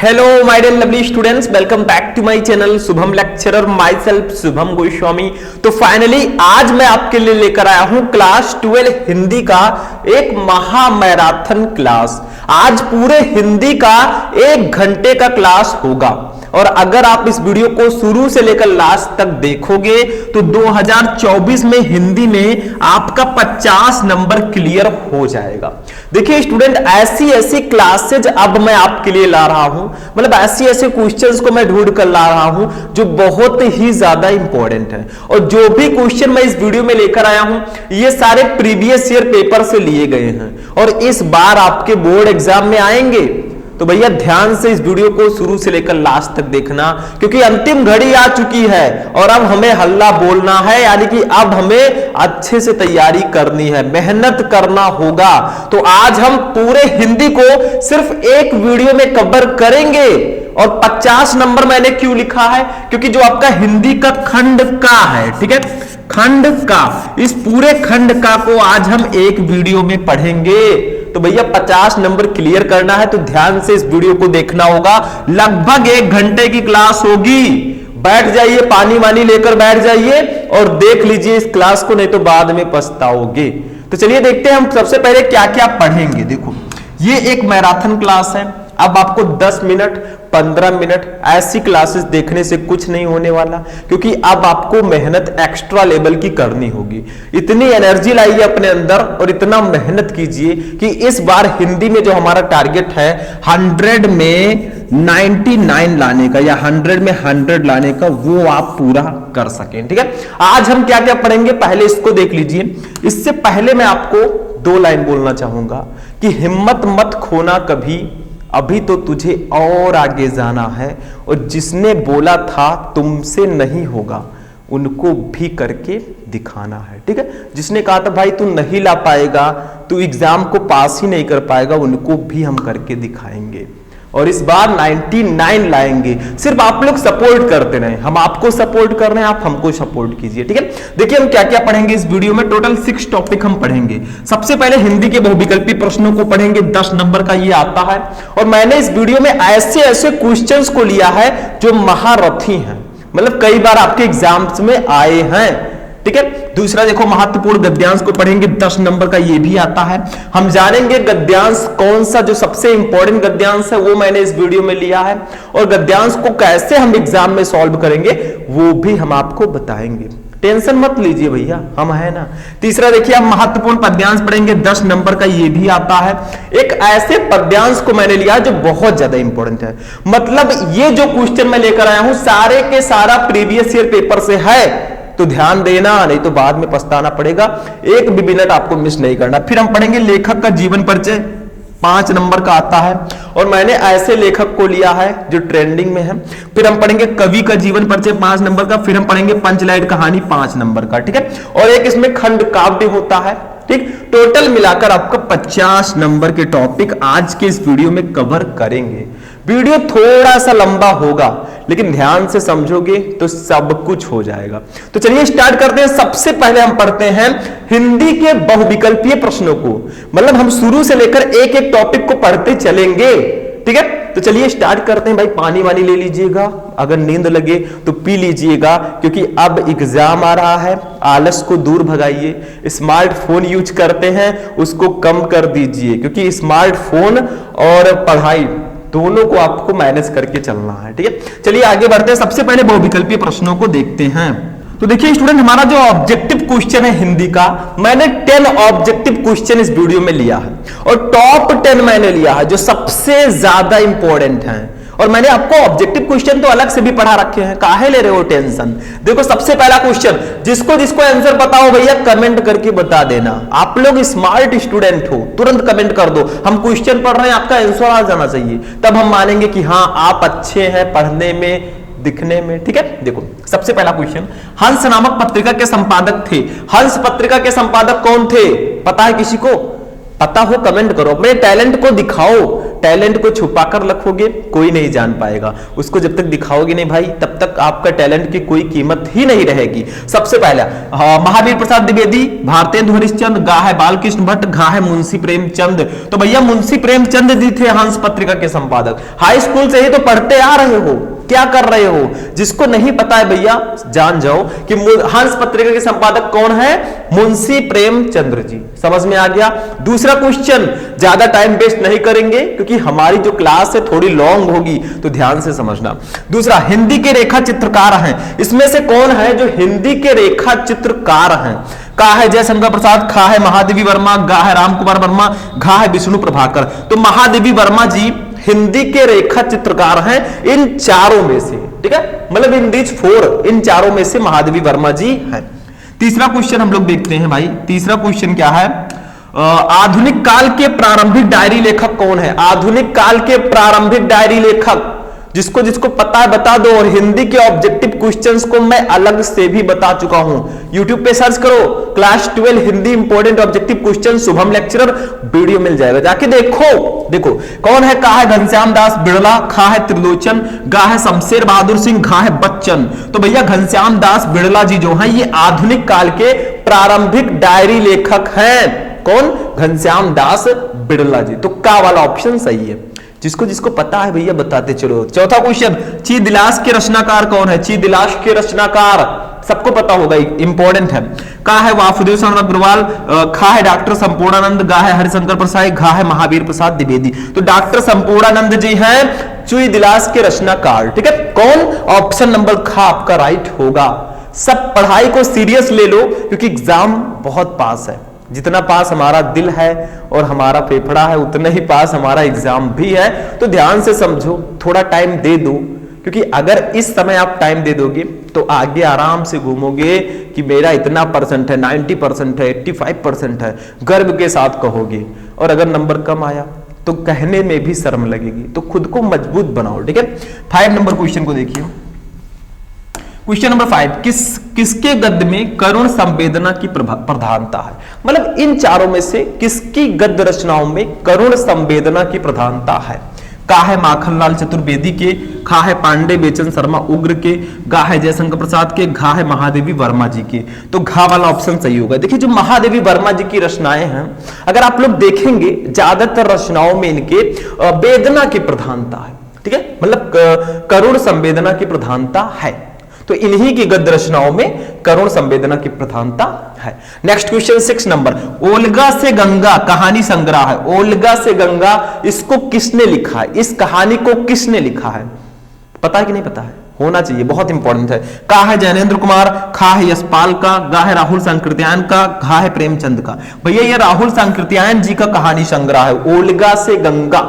Hello my dear lovely students, welcome back to my channel Shubham lecturer, myself Shubham Goswami. तो finally आज मैं आपके लिए लेकर आया हूं क्लास 12 हिंदी का एक महा मैराथन क्लास। आज पूरे हिंदी का 1 घंटे का क्लास होगा और अगर आप इस वीडियो को शुरू से लेकर लास्ट तक देखोगे तो 2024 में हिंदी में आपका 50 नंबर क्लियर हो जाएगा। देखिए स्टूडेंट, ऐसी क्लासेज अब मैं आपके लिए ला रहा हूं, मतलब ऐसे क्वेश्चंस को मैं ढूंढ कर ला रहा हूं जो बहुत ही ज्यादा इंपॉर्टेंट है। और जो भी क्वेश्चन मैं इस वीडियो में लेकर आया हूं ये सारे प्रीवियस ईयर पेपर से लिए गए हैं और इस बार आपके बोर्ड एग्जाम में आएंगे। तो भैया ध्यान से इस वीडियो को शुरू से लेकर लास्ट तक देखना, क्योंकि अंतिम घड़ी आ चुकी है और अब हमें हल्ला बोलना है, यानी कि अब हमें अच्छे से तैयारी करनी है, मेहनत करना होगा। तो आज हम पूरे हिंदी को सिर्फ एक वीडियो में कवर करेंगे। और 50 नंबर मैंने क्यों लिखा है? क्योंकि जो आपका हिंदी का खंड का है, ठीक है, खंड का, इस पूरे खंड का को आज हम एक वीडियो में पढ़ेंगे। तो भैया 50 नंबर क्लियर करना है तो ध्यान से इस वीडियो को देखना होगा। लगभग 1 घंटे की क्लास होगी। बैठ जाइए, पानी वानी लेकर बैठ जाइए और देख लीजिए इस क्लास को, नहीं तो बाद में पछताओगे। तो चलिए देखते हैं हम सबसे पहले क्या क्या पढ़ेंगे। देखो ये एक मैराथन क्लास है। अब आपको 10 मिनट 15 मिनट ऐसी क्लासेस देखने से कुछ नहीं होने वाला, क्योंकि अब आपको मेहनत एक्स्ट्रा लेवल की करनी होगी। इतनी एनर्जी लाइए अपने अंदर और इतना मेहनत कीजिए कि इस बार हिंदी में जो हमारा टारगेट है 100 में 99 लाने का या 100 में 100 लाने का, वो आप पूरा कर सकें। ठीक है, आज हम क्या क्या पढ़ेंगे पहले इसको देख लीजिए। इससे पहले मैं आपको 2 लाइन बोलना चाहूंगा कि हिम्मत मत खोना कभी, अभी तो तुझे और आगे जाना है, और जिसने बोला था तुमसे नहीं होगा उनको भी करके दिखाना है। ठीक है, जिसने कहा था भाई तू नहीं ला पाएगा, तू एग्जाम को पास ही नहीं कर पाएगा, उनको भी हम करके दिखाएंगे और इस बार 99 लाएंगे। सिर्फ आप लोग सपोर्ट करते रहे, हम आपको सपोर्ट कर रहे हैं, आप हमको सपोर्ट कीजिए। ठीक है, देखिए हम क्या क्या पढ़ेंगे इस वीडियो में। टोटल 6 टॉपिक हम पढ़ेंगे। सबसे पहले हिंदी के बहुविकल्पी प्रश्नों को पढ़ेंगे, 10 नंबर का ये आता है। और मैंने इस वीडियो में ऐसे क्वेश्चंस को लिया है जो महारथी हैं, मतलब कई बार आपके एग्जाम्स में आए हैं। ठीक है, दूसरा देखो महत्वपूर्ण गद्यांश को पढ़ेंगे, 10 नंबर का ये भी आता है। हम जानेंगे गद्यांश कौन सा जो सबसे इंपॉर्टेंट गद्यांश है वो मैंने इस वीडियो में लिया है, और गद्यांश को कैसे हम एग्जाम में सॉल्व करेंगे वो भी हम आपको बताएंगे। टेंशन मत लीजिए भैया, हम है ना। तीसरा देखिए हम महत्वपूर्ण पद्यांश पढ़ेंगे, 10 नंबर का ये भी आता है। एक ऐसे पद्यांश को मैंने लिया जो बहुत ज्यादा इंपॉर्टेंट है, मतलब ये जो क्वेश्चन मैं लेकर आया हूं सारे के सारा प्रीवियस ईयर पेपर से है, तो ध्यान देना, नहीं तो बाद में पछताना पड़ेगा। एक भी मिनट आपको मिस नहीं करना। फिर हम पढ़ेंगे लेखक का जीवन परिचय, 5 नंबर का आता है, और मैंने ऐसे लेखक को लिया है जो ट्रेंडिंग में है। फिर हम पढ़ेंगे कवि का जीवन परिचय 5 नंबर का। फिर हम पढ़ेंगे पंचलाइट कहानी 5 नंबर का। ठीक है, और एक इसमें खंड काव्य होता है। ठीक, टोटल मिलाकर आपका 50 नंबर के टॉपिक आज के इस वीडियो में कवर करेंगे। वीडियो थोड़ा सा लंबा होगा लेकिन ध्यान से समझोगे तो सब कुछ हो जाएगा। तो चलिए स्टार्ट करते हैं। सबसे पहले हम पढ़ते हैं हिंदी के बहुविकल्पीय प्रश्नों को, मतलब हम शुरू से लेकर एक एक टॉपिक को पढ़ते चलेंगे। ठीक है, तो चलिए स्टार्ट करते हैं। भाई पानी वानी ले लीजिएगा, अगर नींद लगे तो पी लीजिएगा, क्योंकि अब एग्जाम आ रहा है। आलस को दूर भगाइए। स्मार्टफोन यूज करते हैं उसको कम कर दीजिए, क्योंकि स्मार्टफोन और पढ़ाई दोनों को आपको मैनेज करके चलना है। ठीक है, चलिए आगे बढ़ते हैं। सबसे पहले बहुविकल्पीय प्रश्नों को देखते हैं। तो देखिए स्टूडेंट, हमारा जो ऑब्जेक्टिव क्वेश्चन है हिंदी का, मैंने 10 ऑब्जेक्टिव क्वेश्चन इस वीडियो में लिया है और टॉप 10 मैंने लिया है जो सबसे ज्यादा इंपॉर्टेंट है। और मैंने आपको ऑब्जेक्टिव क्वेश्चन तो अलग से भी पढ़ा रखे हैं, काहे ले रहे हो टेंशन। देखो सबसे पहला क्वेश्चन, जिसको जिसको आंसर पता हो भैया कमेंट करके बता देना। आप लोग स्मार्ट स्टूडेंट हो, तुरंत कमेंट कर दो। हम क्वेश्चन पढ़ रहे हैं, आपका आंसर आ जाना चाहिए, तब हम मानेंगे कि हाँ आप अच्छे हैं पढ़ने में, दिखने में। ठीक है, देखो सबसे पहला क्वेश्चन, हंस नामक पत्रिका के संपादक थे। हंस पत्रिका के संपादक कौन थे, पता है किसी को? पता हो कमेंट करो, अपने टैलेंट को दिखाओ। टैलेंट को छुपा कर रखोगे कोई नहीं जान पाएगा, उसको जब तक दिखाओगे नहीं भाई तब तक आपका टैलेंट की कोई कीमत ही नहीं रहेगी। सबसे पहला महावीर प्रसाद द्विवेदी, भारतेंदु हरिश्चंद्र, गा है बालकृष्ण भट्ट, घा है मुंशी प्रेमचंद। तो भैया मुंशी प्रेमचंद जी थे हंस पत्रिका के संपादक। हाई स्कूल से ही तो पढ़ते आ रहे हो, क्या कर रहे हो? जिसको नहीं पता है भैया जान जाओ कि हंस पत्रिका के संपादक कौन है, मुंशी प्रेमचंद्र जी। समझ में आ गया। दूसरा क्वेश्चन, ज्यादा टाइम वेस्ट नहीं करेंगे क्योंकि हमारी जो क्लास है थोड़ी लॉन्ग होगी, तो ध्यान से समझना। दूसरा, हिंदी के रेखा चित्रकार हैं, इसमें से कौन है जो हिंदी के रेखा चित्रकार हैं? का है जयशंकर प्रसाद, खा है महादेवी वर्मा, गा है राम कुमार वर्मा, घा है विष्णु प्रभाकर। तो महादेवी वर्मा जी हिंदी के रेखा चित्रकार हैं इन चारों में से, ठीक है, मतलब इन दीज 4, इन चारों में से महादेवी वर्मा जी हैं। तीसरा क्वेश्चन हम लोग देखते हैं भाई। तीसरा क्वेश्चन क्या है, आधुनिक काल के प्रारंभिक डायरी लेखक कौन है? आधुनिक काल के प्रारंभिक डायरी लेखक, जिसको जिसको पता है बता दो। और हिंदी के ऑब्जेक्टिव क्वेश्चंस को मैं अलग से भी बता चुका हूं, YouTube पे सर्च करो class 12 Hindi important objective question Shubham lecturer, video मिल जाएगा, जाके देखो। देखो कौन है, कहा है घनश्याम दास बिड़ला, खा है त्रिलोचन, गा है शमशेर बहादुर सिंह, घा है बच्चन। तो भैया घनश्याम दास बिड़ला जी जो हैं ये आधुनिक काल के प्रारंभिक डायरी लेखक हैं। कौन? घनश्याम दास बिड़ला जी। तो का वाला ऑप्शन सही है। जिसको जिसको पता है भैया बताते चलो। चौथा क्वेश्चन, ची दिलास के रचनाकार कौन है? ची दिलास के रचनाकार सबको पता होगा, इंपॉर्टेंट है। का है वासुदेव शरण अग्रवाल, खा है डॉक्टर संपूर्णानंद, गा है हरिशंकर प्रसाद, घा है महावीर प्रसाद द्विवेदी। तो डॉक्टर संपूर्णानंद जी हैं चुई दिलास के रचनाकार, ठीक है। कौन? ऑप्शन नंबर खा आपका राइट होगा। सब पढ़ाई को सीरियस ले लो क्योंकि एग्जाम बहुत पास है। जितना पास हमारा दिल है और हमारा फेफड़ा है उतना ही पास हमारा एग्जाम भी है। तो ध्यान से समझो, थोड़ा टाइम दे दो, क्योंकि अगर इस समय आप टाइम दे दोगे तो आगे आराम से घूमोगे कि मेरा इतना परसेंट है, 90% है, 85% है, गर्व के साथ कहोगे। और अगर नंबर कम आया तो कहने में भी शर्म लगेगी। तो खुद को मजबूत बनाओ, ठीक है। 5 नंबर क्वेश्चन को देखिए। क्वेश्चन नंबर 5, किसके गद्य में करुण संवेदना की प्रधानता है? मतलब इन चारों में से किसकी गद्य रचनाओं में करुण संवेदना की प्रधानता है? का है माखनलाल चतुर्वेदी के, खा है पांडे बेचन शर्मा उग्र के, गा है जयशंकर प्रसाद के, घा है महादेवी वर्मा जी के। तो घा वाला ऑप्शन सही होगा। देखिए जो महादेवी वर्मा जी की रचनाएं हैं, अगर आप लोग देखेंगे ज्यादातर रचनाओं में इनके वेदना की प्रधानता है, ठीक है, मतलब करुण संवेदना की प्रधानता है। तो इन्हीं की गद्य रचनाओं में करुण संवेदना की प्रधानता है। नेक्स्ट क्वेश्चन 6 नंबर, ओल्गा से गंगा कहानी संग्रह है। ओल्गा से गंगा, इसको किसने लिखा है? इस कहानी को किसने लिखा है? पता है कि नहीं पता है? होना चाहिए, बहुत इंपॉर्टेंट है। का है जैनेन्द्र कुमार, खा है यशपाल का, गा है राहुल सांकृत्यायन का, घा है प्रेमचंद का। भैया ये राहुल सांकृत्यायन जी का कहानी संग्रह है ओल्गा से गंगा,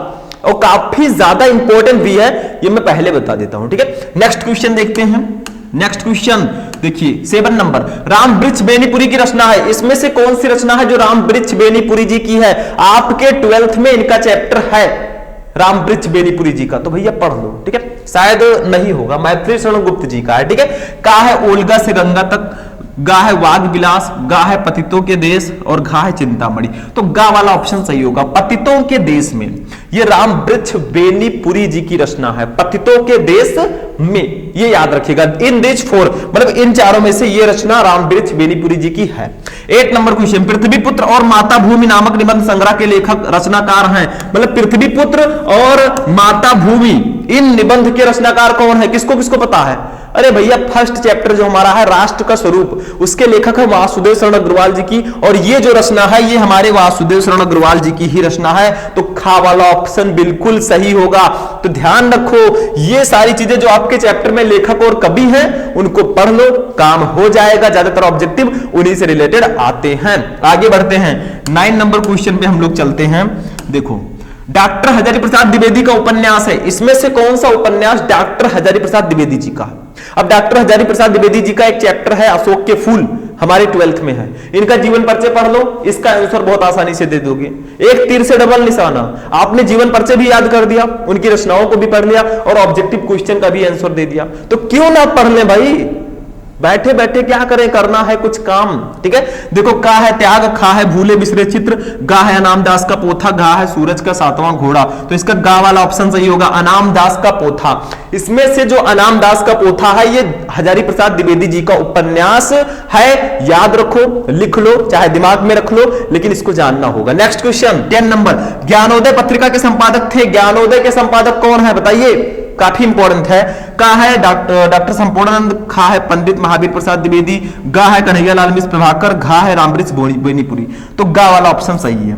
और काफी ज्यादा इंपॉर्टेंट भी है, ये मैं पहले बता देता हूं, ठीक है। नेक्स्ट क्वेश्चन देखते हैं। नेक्स्ट क्वेश्चन देखिए 7 नंबर, राम वृक्ष बेनीपुरी की रचना है। इसमें से कौन सी रचना है जो राम वृक्ष बेनीपुरी जी की है? आपके 12th में इनका चैप्टर है राम वृक्ष बेनीपुरी जी का, तो भैया पढ़ लो, ठीक है। शायद नहीं होगा, मैत्री शरण गुप्त जी का है, ठीक है। का है ओल्गा से गंगा तक, गा है वाग विलास, गा है पतितों के देश, और घा है चिंतामणि। तो गा वाला ऑप्शन सही होगा। पतितों के देश में ये राम वृक्ष बेनीपुरी जी की रचना है, पतितों के देश में, ये याद रखिएगा। इन दिस 4, मतलब इन चारों में से ये रचना राम वृक्ष बेनीपुरी जी की है। 8 नंबर क्वेश्चन, पृथ्वीपुत्र और माता भूमि नामक निबंध संग्रह के लेखक रचनाकार हैं। मतलब पृथ्वीपुत्र और माता भूमि, इन निबंध के रचनाकार कौन है? किसको किसको पता है? अरे भैया फर्स्ट चैप्टर जो हमारा है राष्ट्र का स्वरूप, उसके लेखक है वासुदेव शरण अग्रवाल जी की, और ये जो रचना है ये हमारे वासुदेव शरण अग्रवाल जी की ही रचना है। तो खा वाला ऑप्शन बिल्कुल सही होगा। तो ध्यान रखो, ये सारी चीजें जो आपके चैप्टर में लेखक और कवि हैं उनको पढ़ लो, काम हो जाएगा। ज्यादातर ऑब्जेक्टिव उन्हीं से रिलेटेड आते हैं। आगे बढ़ते हैं, 9 नंबर क्वेश्चन पे हम लोग चलते हैं। देखो डॉक्टर हजारी प्रसाद द्विवेदी का उपन्यास है, इसमें से कौन सा उपन्यास डॉक्टर हजारी प्रसाद द्विवेदी जी का है? अब डॉक्टर हजारी प्रसाद द्विवेदी जी का एक चैप्टर है अशोक के फूल, हमारे 12th में है। इनका जीवन परिचय पढ़ लो, इसका आंसर बहुत आसानी से दे दोगे। एक तीर से डबल निशाना, आपने जीवन परिचय भी याद कर दिया, उनकी रचनाओं को भी पढ़ लिया और ऑब्जेक्टिव क्वेश्चन का भी आंसर दे दिया। तो क्यों ना पढ़ ले भाई, बैठे बैठे क्या करें, करना है कुछ काम। ठीक है, देखो का है त्याग, खा है भूले बिसरे चित्र, गा है अनामदास का पोथा, घा है सूरज का 7वां घोड़ा। तो इसका गा वाला ऑप्शन सही होगा, अनामदास का पोथा। इसमें से जो अनामदास का पोथा है ये हजारी प्रसाद द्विवेदी जी का उपन्यास है। याद रखो, लिख लो, चाहे दिमाग में रख लो, लेकिन इसको जानना होगा। नेक्स्ट क्वेश्चन 10 नंबर, ज्ञानोदय पत्रिका के संपादक थे। ज्ञानोदय के संपादक कौन है बताइए, काफी इंपॉर्टेंट है। का है डॉक्टर संपूर्णानंद, खा है पंडित महावीर प्रसाद द्विवेदी, गा है कन्हैयालाल मिश्र प्रभाकर, घा है रामवृक्ष बेनीपुरी। तो गा वाला ऑप्शन सही है।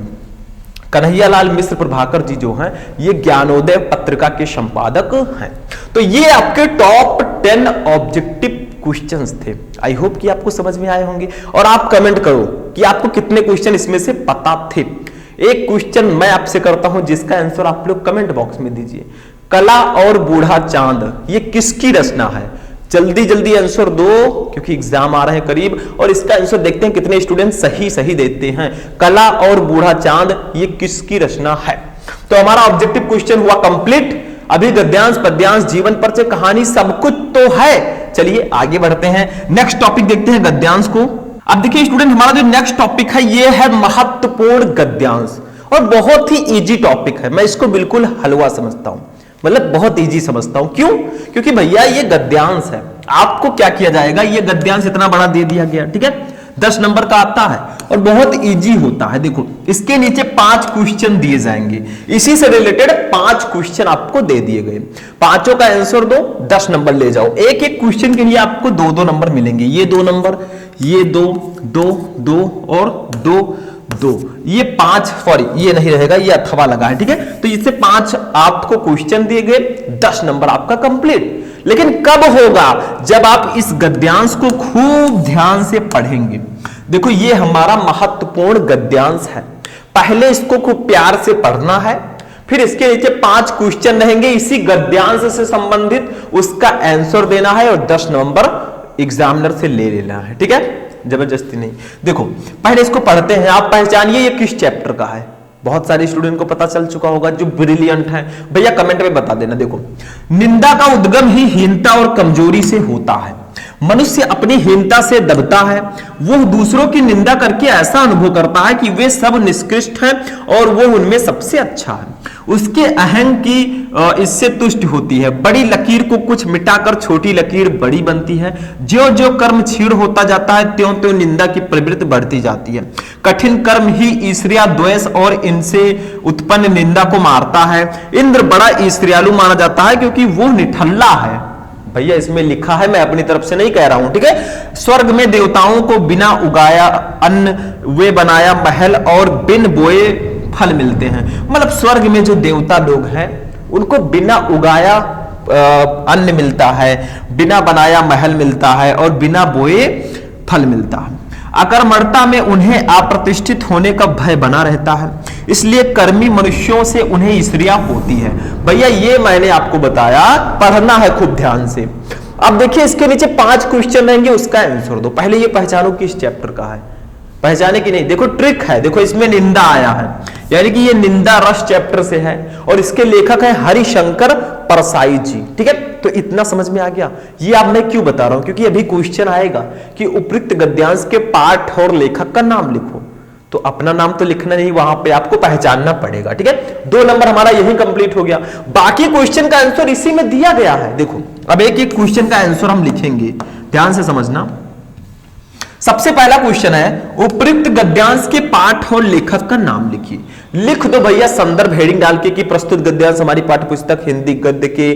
कन्हैयालाल मिश्र प्रभाकर जी जो हैं ये ज्ञानोदय पत्रिका के संपादक हैं। तो ये आपके टॉप 10 ऑब्जेक्टिव क्वेश्चंस थे। आई होप कि आपको समझ में आए होंगे। और आप कमेंट करो कि आपको कितने क्वेश्चन इसमें से पता थे। एक क्वेश्चन मैं आपसे करता हूं जिसका आंसर आप लोग कमेंट बॉक्स में दीजिए। कला और बूढ़ा चांद ये किसकी रचना है? जल्दी जल्दी आंसर दो क्योंकि एग्जाम आ रहे हैं करीब, और इसका आंसर देखते हैं कितने स्टूडेंट सही देते हैं। कला और बूढ़ा चांद ये किसकी रचना है? तो हमारा ऑब्जेक्टिव क्वेश्चन हुआ कंप्लीट। अभी गद्यांश, पद्यांश, जीवन परिचय, कहानी सब कुछ तो है। चलिए आगे बढ़ते हैं, नेक्स्ट टॉपिक देखते हैं गद्यांश को। अब देखिए स्टूडेंट, हमारा जो नेक्स्ट टॉपिक है ये है महत्वपूर्ण गद्यांश, और बहुत ही इजी टॉपिक है। मैं इसको बिल्कुल हलवा समझता हूं, मतलब बहुत इजी समझता हूं। क्यों? क्योंकि भैया ये गद्यांश है। आपको क्या किया जाएगा, ये गद्यांश इतना बड़ा दे दिया गया, ठीक है, 10 नंबर का आता है और बहुत इजी होता है। देखो इसके नीचे 5 क्वेश्चन दिए जाएंगे, इसी से रिलेटेड 5 क्वेश्चन आपको दे दिए गए। पांचों का आंसर दो, 10 नंबर ले जाओ। एक एक क्वेश्चन के लिए आपको 2-2 नंबर मिलेंगे। ये 2 नंबर, ये 2, 2, 2 और 2, 2, ये 5, सॉरी ये नहीं रहेगा, ये अथवा लगा है, ठीक है। तो इससे 5 आपको क्वेश्चन दिए गए, 10 नंबर आपका कंप्लीट। लेकिन कब होगा? जब आप इस गद्यांश को खूब ध्यान से पढ़ेंगे। देखो ये हमारा महत्वपूर्ण गद्यांश है, पहले इसको खूब प्यार से पढ़ना है, फिर इसके नीचे 5 क्वेश्चन रहेंगे इसी गद्यांश से संबंधित, उसका आंसर देना है और 10 नंबर एग्जामिनर से ले लेना है, ठीक है, जबरदस्ती नहीं। देखो पहले इसको पढ़ते हैं, आप पहचानिए ये किस चैप्टर का है। बहुत सारे स्टूडेंट को पता चल चुका होगा, जो ब्रिलियंट हैं भैया कमेंट में बता देना। देखो, निंदा का उद्गम ही हीनता और कमजोरी से होता है। मनुष्य अपनी हीनता से दबता है, वो दूसरों की निंदा करके ऐसा अनुभव करता है कि वे सब निष्कृष्ट हैं और वो उनमें सबसे अच्छा है। उसके अहंग की इससे तुष्ट होती है। बड़ी लकीर को कुछ मिटाकर छोटी लकीर बड़ी बनती है। ज्यों ज्यों कर्म क्षीण होता जाता है त्यों त्यों निंदा की प्रवृत्ति बढ़ती जाती है। कठिन कर्म ही ईर्ष्या, द्वेष और इनसे उत्पन्न निंदा को मारता है। इंद्र बड़ा ईर्ष्यालु माना जाता है क्योंकि वो निठल्ला है। भैया इसमें लिखा है, मैं अपनी तरफ से नहीं कह रहा हूं, ठीक है। स्वर्ग में देवताओं को बिना उगाया अन्न वे बनाया महल और बिन बोए फल मिलते हैं। मतलब स्वर्ग में जो देवता लोग हैं उनको बिना उगाया अन्न मिलता है, बिना बनाया महल मिलता है और बिना बोए फल मिलता है। अकर्मणता में उन्हें अप्रतिष्ठित होने का भय बना रहता है, इसलिए कर्मी मनुष्यों से उन्हें ईर्ष्या होती है। भैया ये मैंने आपको बताया, पढ़ना है खूब ध्यान से। अब देखिए इसके नीचे 5 क्वेश्चन रहेंगे, उसका आंसर दो। पहले ये पहचानो किस चैप्टर का है, पहचाने की नहीं। देखो ट्रिक है, देखो इसमें निंदा आया है, यानी कि ये निंदा रस चैप्टर से है और इसके लेखक है हरिशंकर परसाई जी, ठीक है। तो इतना समझ में आ गया। ये अब मैं क्यों बता रहा हूं, क्योंकि अभी क्वेश्चन आएगा कि उपयुक्त गद्यांश के पाठ और लेखक का नाम लिखो, तो अपना नाम तो लिखना नहीं, वहां पे आपको पहचानना पड़ेगा, ठीक है। 2 नंबर हमारा यही कंप्लीट हो गया। बाकी क्वेश्चन का आंसर इसी में दिया गया है। देखो अब एक एक क्वेश्चन का आंसर हम लिखेंगे, ध्यान से समझना। सबसे पहला क्वेश्चन है, उपयुक्त गद्यांश के पाठ और लेखक का नाम लिखिए। लिख दो भैया संदर्भ हेडिंग डाल के कि प्रस्तुत गद्यांश हमारी पाठ्य पुस्तक हिंदी गद्य के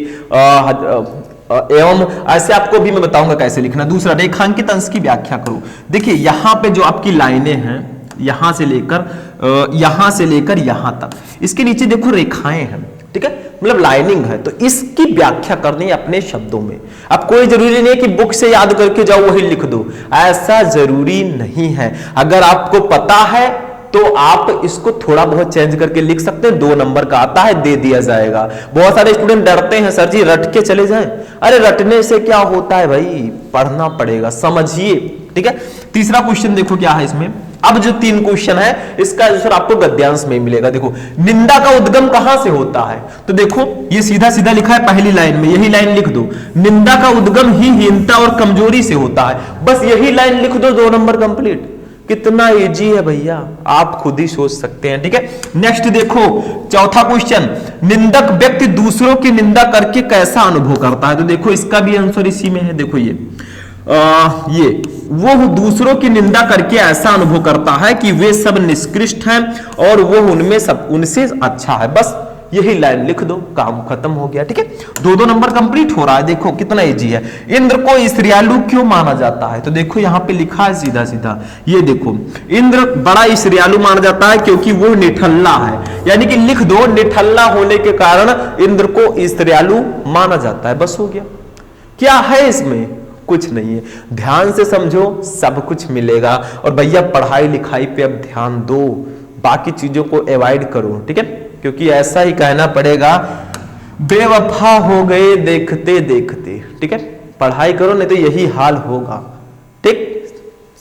एवं ऐसे आपको भी मैं बताऊंगा कैसे लिखना। दूसरा, रेखांकित अंश की व्याख्या करो। देखिए यहां पे जो आपकी लाइनें हैं, यहां से लेकर यहां तक, इसके नीचे देखो रेखाएं हैं, ठीक है, मतलब लाइनिंग है, तो इसकी व्याख्या करनी है अपने शब्दों में। अब कोई जरूरी नहीं कि बुक से याद करके जाओ वही लिख दो, ऐसा जरूरी नहीं है। अगर आपको पता है तो आप इसको थोड़ा बहुत चेंज करके लिख सकते हैं, 2 नंबर का आता है, दे दिया जाएगा। बहुत सारे स्टूडेंट डरते हैं, सर जी रट के चले जाएं। अरे रटने से क्या होता है भाई, पढ़ना पड़ेगा, समझिए, ठीक है। तीसरा क्वेश्चन देखो क्या है इसमें, अब जो 3 क्वेश्चन है इसका आंसर आपको गद्यांश में मिलेगा। देखो निंदा का उद्गम कहां से होता है, तो देखो ये सीधा सीधा लिखा है पहली लाइन में, यही लाइन लिख दो, निंदा का उद्गम ही हीनता और कमजोरी से होता है। बस यही लाइन लिख दो, 2 नंबर कंप्लीट। कितना इजी है भैया, आप खुद ही सोच सकते हैं। ठीक है, नेक्स्ट देखो चौथा क्वेश्चन, निंदक व्यक्ति दूसरों की निंदा करके कैसा अनुभव करता है, तो देखो इसका भी आंसर इसी में है। देखो ये वो दूसरों की निंदा करके ऐसा अनुभव करता है कि वे सब निष्कृष्ट हैं और वो उनमें सब उनसे अच्छा है। बस यही लाइन लिख दो, काम खत्म हो गया। ठीक है, 2 नंबर कंप्लीट हो रहा है। देखो कितना इजी है। इंद्र को ईर्ष्यालु क्यों माना जाता है, तो देखो यहां पे लिखा है सीधा सीधा, ये देखो इंद्र बड़ा ईर्ष्यालु माना जाता है क्योंकि वो निठल्ला है, यानी कि लिख दो निठल्ला होने के कारण इंद्र को ईर्ष्यालु माना जाता है। बस हो गया। क्या है इसमें, कुछ नहीं है। ध्यान से समझो, सब कुछ मिलेगा। और भैया पढ़ाई लिखाई पे अब ध्यान दो, बाकी चीजों को अवॉइड करो। ठीक है, क्योंकि ऐसा ही कहना पड़ेगा, बेवफा हो गए देखते देखते। ठीक है, पढ़ाई करो नहीं तो यही हाल होगा। ठीक,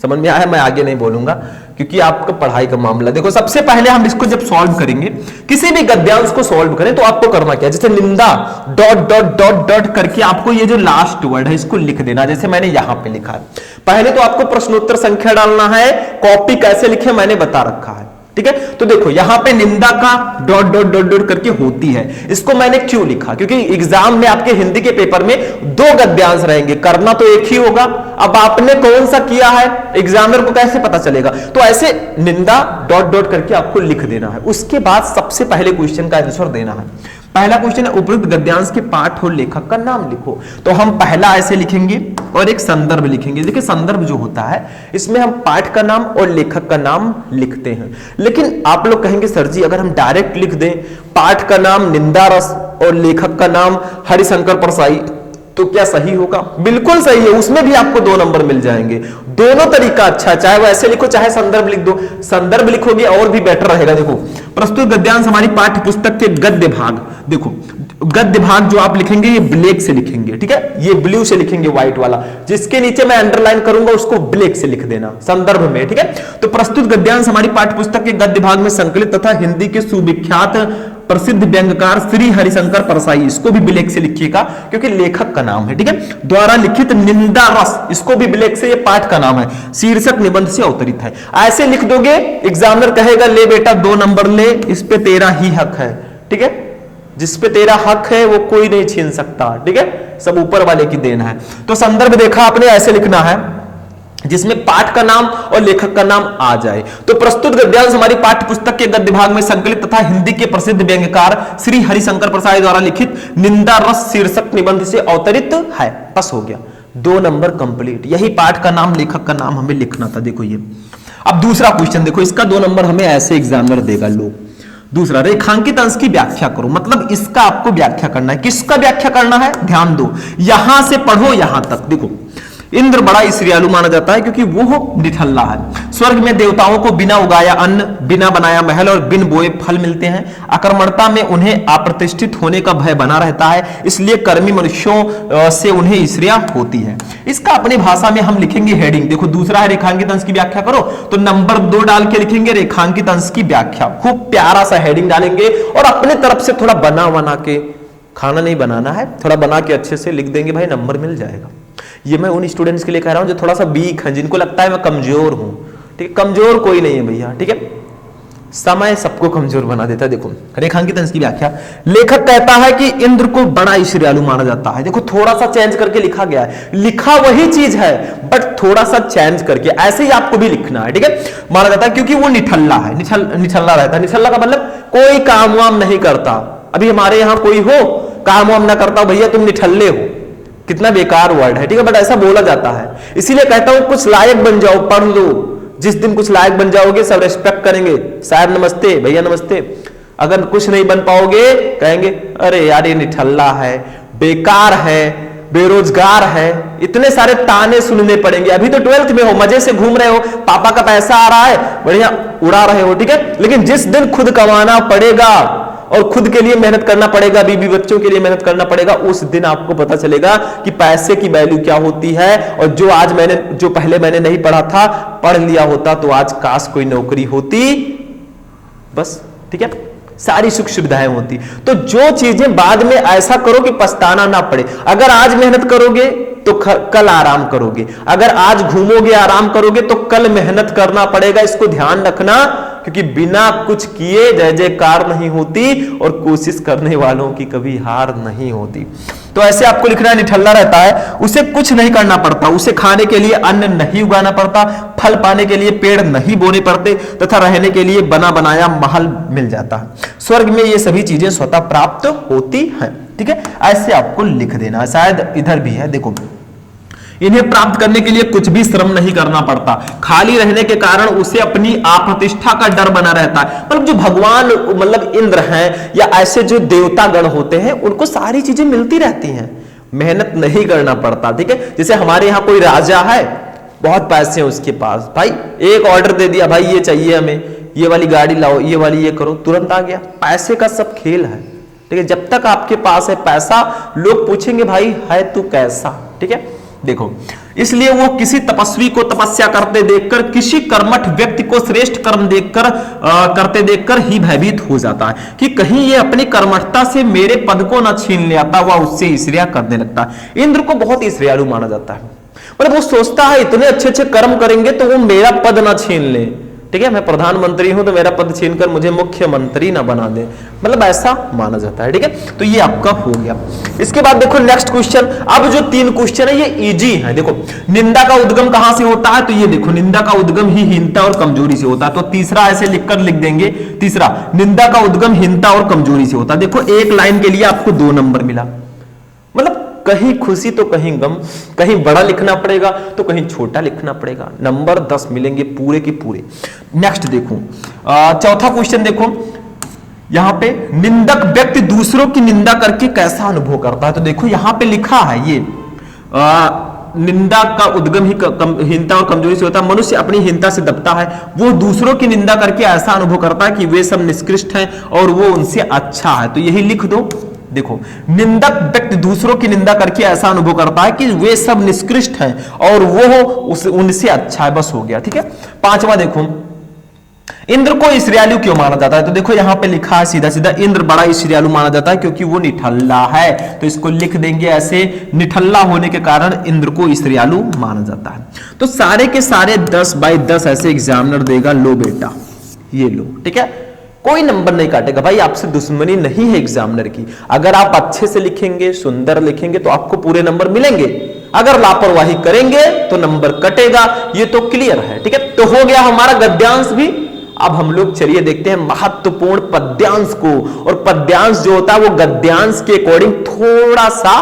समझ में आया, मैं आगे नहीं बोलूंगा क्योंकि आपका पढ़ाई का मामला। देखो सबसे पहले हम इसको जब सॉल्व करेंगे, किसी भी गद्यांश को सॉल्व करें तो आपको करना क्या है, जैसे निंदा डॉट डॉट डॉट डॉट करके आपको ये जो लास्ट वर्ड है इसको लिख देना, जैसे मैंने यहां पे लिखा है। पहले तो आपको प्रश्नोत्तर संख्या डालना है, कॉपी कैसे लिखे मैंने बता रखा है। ठीक है, तो देखो यहां पे निंदा का डॉट डॉट डॉट डॉट करके होती है, इसको मैंने क्यों लिखा, क्योंकि एग्जाम में आपके हिंदी के पेपर में 2 गद्यांश रहेंगे, करना तो एक ही होगा। अब आपने कौन सा किया है एग्जामिनर को कैसे पता चलेगा, तो ऐसे निंदा डॉट डॉट करके आपको लिख देना है। उसके बाद सबसे पहले क्वेश्चन का आंसर देना है। पहला क्वेश्चन है उपयुक्त गद्यांश के पाठ और लेखक का नाम लिखो, तो हम पहला ऐसे लिखेंगे और एक संदर्भ लिखेंगे। देखिए संदर्भ जो होता है इसमें हम पाठ का नाम और लेखक का नाम लिखते हैं, लेकिन आप लोग कहेंगे सर जी अगर हम डायरेक्ट लिख दें पाठ का नाम निंदा रस और लेखक का नाम हरिशंकर परसाई तो क्या सही होगा, बिल्कुल सही है, उसमें भी आपको 2 नंबर मिल जाएंगे। दोनों तरीका अच्छा, चाहे वो ऐसे लिखो चाहे संदर्भ लिख दो, संदर्भ लिखोगे और भी बेटर रहेगा। देखो प्रस्तुत गद्यांश हमारी पाठ्य पुस्तक के गद्य भाग, देखो गद्य भाग जो आप लिखेंगे ये ब्लैक से लिखेंगे। ठीक है, ये ब्लू से लिखेंगे व्हाइट वाला, जिसके नीचे मैं अंडरलाइन करूंगा उसको ब्लैक से लिख देना संदर्भ में। ठीक है, तो प्रस्तुत गद्यांश हमारी पाठ्य पुस्तक के गद्य भाग में संकलित तथा हिंदी के सुविख्यात प्रसिद्ध व्यंग्यकार श्री हरिशंकर परसाई, इसको भी ब्लैक से लिखिएगा क्योंकि लेखक का नाम है। ठीक है, द्वारा लिखित निंदा रस, इसको भी ब्लैक से, ये पाठ का नाम है, शीर्षक निबंध से अवतरित है। ऐसे लिख दोगे एग्जामिनर कहेगा ले बेटा 2 नंबर ले, इस पे तेरा ही हक है। ठीक है, जिस पे तेरा हक है वो कोई नहीं छीन सकता। ठीक है, सब ऊपर वाले की देन है। तो संदर्भ देखा आपने, ऐसे लिखना है जिसमें पाठ का नाम और लेखक का नाम आ जाए। तो प्रस्तुत गद्यांश हमारी पाठ्य पुस्तक के गद्य भाग में संकलित तथा हिंदी के प्रसिद्ध व्यंग्यकार श्री हरिशंकर परसाई द्वारा लिखित निंदा रस शीर्षक निबंध से अवतरित है। बस हो गया, 2 नंबर कंप्लीट। यही पाठ का नाम लेखक का नाम हमें लिखना था। देखो ये अब दूसरा क्वेश्चन देखो, इसका 2 नंबर हमें ऐसे एग्जामिनर देगा। लोग दूसरा, रेखांकित अंश की व्याख्या करो, मतलब इसका आपको व्याख्या करना है। किसका व्याख्या करना है, ध्यान दो, यहां से पढ़ो यहां तक। देखो इंद्र बड़ा ईर्ष्यालु माना जाता है क्योंकि वो निठल्ला है। स्वर्ग में देवताओं को बिना उगाया अन्न, बिना बनाया महल और बिन बोए फल मिलते हैं। आक्रमणता में उन्हें अप्रतिष्ठित होने का भय बना रहता है, इसलिए कर्मी मनुष्यों से उन्हें ईर्ष्या होती है। इसका अपनी भाषा में हम लिखेंगे हेडिंग। देखो दूसरा है रेखांकित अंश की व्याख्या करो, तो नंबर 2 डाल के लिखेंगे रेखांकित अंश की व्याख्या। खूब प्यारा सा हेडिंग डालेंगे और अपने तरफ से थोड़ा बना के, खाना नहीं बनाना है, थोड़ा बना के अच्छे से लिख देंगे, भाई नंबर मिल जाएगा। ये मैं उन स्टूडेंट्स के लिए कह रहा हूं जो थोड़ा सा वीक हैं, जिनको लगता है मैं कमजोर हूं। ठीक है, कमजोर कोई नहीं है भैया। ठीक है, समय सबको कमजोर बना देता है। देखो रेखांकित अंश की व्याख्या, लेखक कहता है कि इंद्र को बड़ा ईर्ष्यालु माना जाता है। देखो थोड़ा सा चेंज करके लिखा गया है, लिखा वही चीज है बट थोड़ा सा चेंज करके, ऐसे ही आपको भी लिखना है। ठीक है, माना जाता है क्योंकि वो निठल्ला है, निठल्ला रहता है। निठल्ला का मतलब कोई काम वाम नहीं करता। अभी हमारे यहां कोई हो काम वाम ना करता, भैया तुम निठल्ले हो, कितना बेकार वर्ड है। ठीक है, बट ऐसा बोला जाता है, इसीलिए कहता हूं कुछ लायक बन जाओ, पढ़ लो। जिस दिन कुछ लायक बन जाओगे सब रेस्पेक्ट करेंगे, साहब नमस्ते, भैया नमस्ते। अगर कुछ नहीं बन पाओगे कहेंगे अरे यार ये निठल्ला है, बेकार है, बेरोजगार है, इतने सारे ताने सुनने पड़ेंगे। अभी तो 12th में हो, मजे से घूम रहे हो, पापा का पैसा आ रहा है, बढ़िया उड़ा रहे हो। ठीक है, लेकिन जिस दिन खुद कमाना पड़ेगा और खुद के लिए मेहनत करना पड़ेगा, बीवी बच्चों के लिए मेहनत करना पड़ेगा, उस दिन आपको पता चलेगा कि पैसे की वैल्यू क्या होती है। और जो पहले मैंने नहीं पढ़ा था, पढ़ लिया होता तो आज काश कोई नौकरी होती, बस, ठीक है, सारी सुख सुविधाएं होती। तो जो चीजें बाद में ऐसा करो कि पछताना ना पड़े। अगर आज मेहनत करोगे तो कल आराम करोगे, अगर आज घूमोगे आराम करोगे तो कल मेहनत करना पड़ेगा, इसको ध्यान रखना, क्योंकि बिना कुछ किए जय जयकार नहीं होती और कोशिश करने वालों की कभी हार नहीं होती। तो ऐसे आपको लिखना है, निठल्ला रहता है, उसे कुछ नहीं करना पड़ता, उसे खाने के लिए अन्न नहीं उगाना पड़ता, फल पाने के लिए पेड़ नहीं बोने पड़ते तथा रहने के लिए बना बनाया महल मिल जाता है। स्वर्ग में ये सभी चीजें स्वतः प्राप्त होती हैं। ठीक है, ऐसे आपको लिख देना, शायद इधर भी है, देखो, इन्हें प्राप्त करने के लिए कुछ भी श्रम नहीं करना पड़ता, खाली रहने के कारण उसे अपनी अप्रतिष्ठा का डर बना रहता है। मतलब जो भगवान, मतलब इंद्र हैं या ऐसे जो देवता गण होते हैं, उनको सारी चीजें मिलती रहती हैं, मेहनत नहीं करना पड़ता। ठीक है, जैसे हमारे यहाँ कोई राजा है, बहुत पैसे हैं उसके पास, भाई एक ऑर्डर दे दिया, भाई ये चाहिए हमें, ये वाली गाड़ी लाओ, ये वाली ये करो, तुरंत आ गया। पैसे का सब खेल है। ठीक है, जब तक आपके पास है पैसा, लोग पूछेंगे भाई है तू कैसा। ठीक है, देखो, इसलिए वो किसी तपस्वी को तपस्या करते देखकर, किसी कर्मठ व्यक्ति को श्रेष्ठ कर्म करते देखकर ही भयभीत हो जाता है कि कहीं ये अपनी कर्मठता से मेरे पद को न छीन ले आता, वह उससे ईर्ष्या करने लगता है। इंद्र को बहुत ईर्ष्यालु माना जाता है, मतलब वो सोचता है इतने अच्छे अच्छे कर्म करेंगे तो वो मेरा पद ना छीन ले। ठीक है, मैं प्रधानमंत्री हूं तो मेरा पद छीनकर मुझे मुख्यमंत्री ना बना दे, मतलब ऐसा माना जाता है। ठीक है, तो ये आपका हो गया। इसके बाद देखो नेक्स्ट क्वेश्चन, अब जो 3 क्वेश्चन है ये इजी है। देखो, निंदा का उद्गम कहां से होता है, तो ये देखो, निंदा का उद्गम ही हीनता और कमजोरी से होता है। तो तीसरा ऐसे लिख देंगे, तीसरा, निंदा का उद्गम हीनता और कमजोरी से होता है। देखो, एक लाइन के लिए आपको 2 नंबर मिला, मतलब कहीं खुशी तो कहीं गम, कहीं बड़ा लिखना पड़ेगा तो कहीं छोटा लिखना पड़ेगा, नंबर 10 मिलेंगे पूरे के पूरे। नेक्स्ट देखो, चौथा क्वेश्चन देखो, यहां पे निंदक व्यक्ति दूसरों की निंदा करके कैसा अनुभव करता है। तो देखो यहां पे लिखा है ये निंदा का उद्गम ही हीनता और कमजोरी से होता है। मनुष्य अपनी हीनता से दबता है, वो दूसरों की निंदा करके ऐसा अनुभव करता है कि वे सब निष्कृष्ट हैं और वो उनसे अच्छा है। तो यही लिख दो। देखो, निंदक व्यक्ति दूसरों की निंदा करके ऐसा अनुभव करता है कि वे सब निष्कृष्ट हैं और वो उनसे अच्छा है, बस हो गया। ठीक है, 5वां देखो, इंद्र को ईर्ष्यालु क्यों माना जाता है। तो देखो यहां पे लिखा है सीधा सीधा, इंद्र बड़ा ईर्ष्यालु माना जाता है क्योंकि वो निठल्ला है। तो इसको लिख देंगे ऐसे, निठल्ला होने के कारण इंद्र को ईर्ष्यालु माना जाता है। तो सारे के सारे 10 बाई 10 ऐसे एग्जामिनर देगा, लो बेटा ये लो। ठीक है, कोई नंबर नहीं काटेगा भाई, आपसे दुश्मनी नहीं है एग्जामिनर की। अगर आप अच्छे से लिखेंगे, सुंदर लिखेंगे तो आपको पूरे नंबर मिलेंगे, अगर लापरवाही करेंगे तो नंबर कटेगा, ये तो क्लियर है। ठीक है, तो हो गया हमारा गद्यांश भी। अब हम लोग चलिए देखते हैं महत्वपूर्ण पद्यांश को, और पद्यांश जो होता है वो गद्यांश के अकॉर्डिंग थोड़ा सा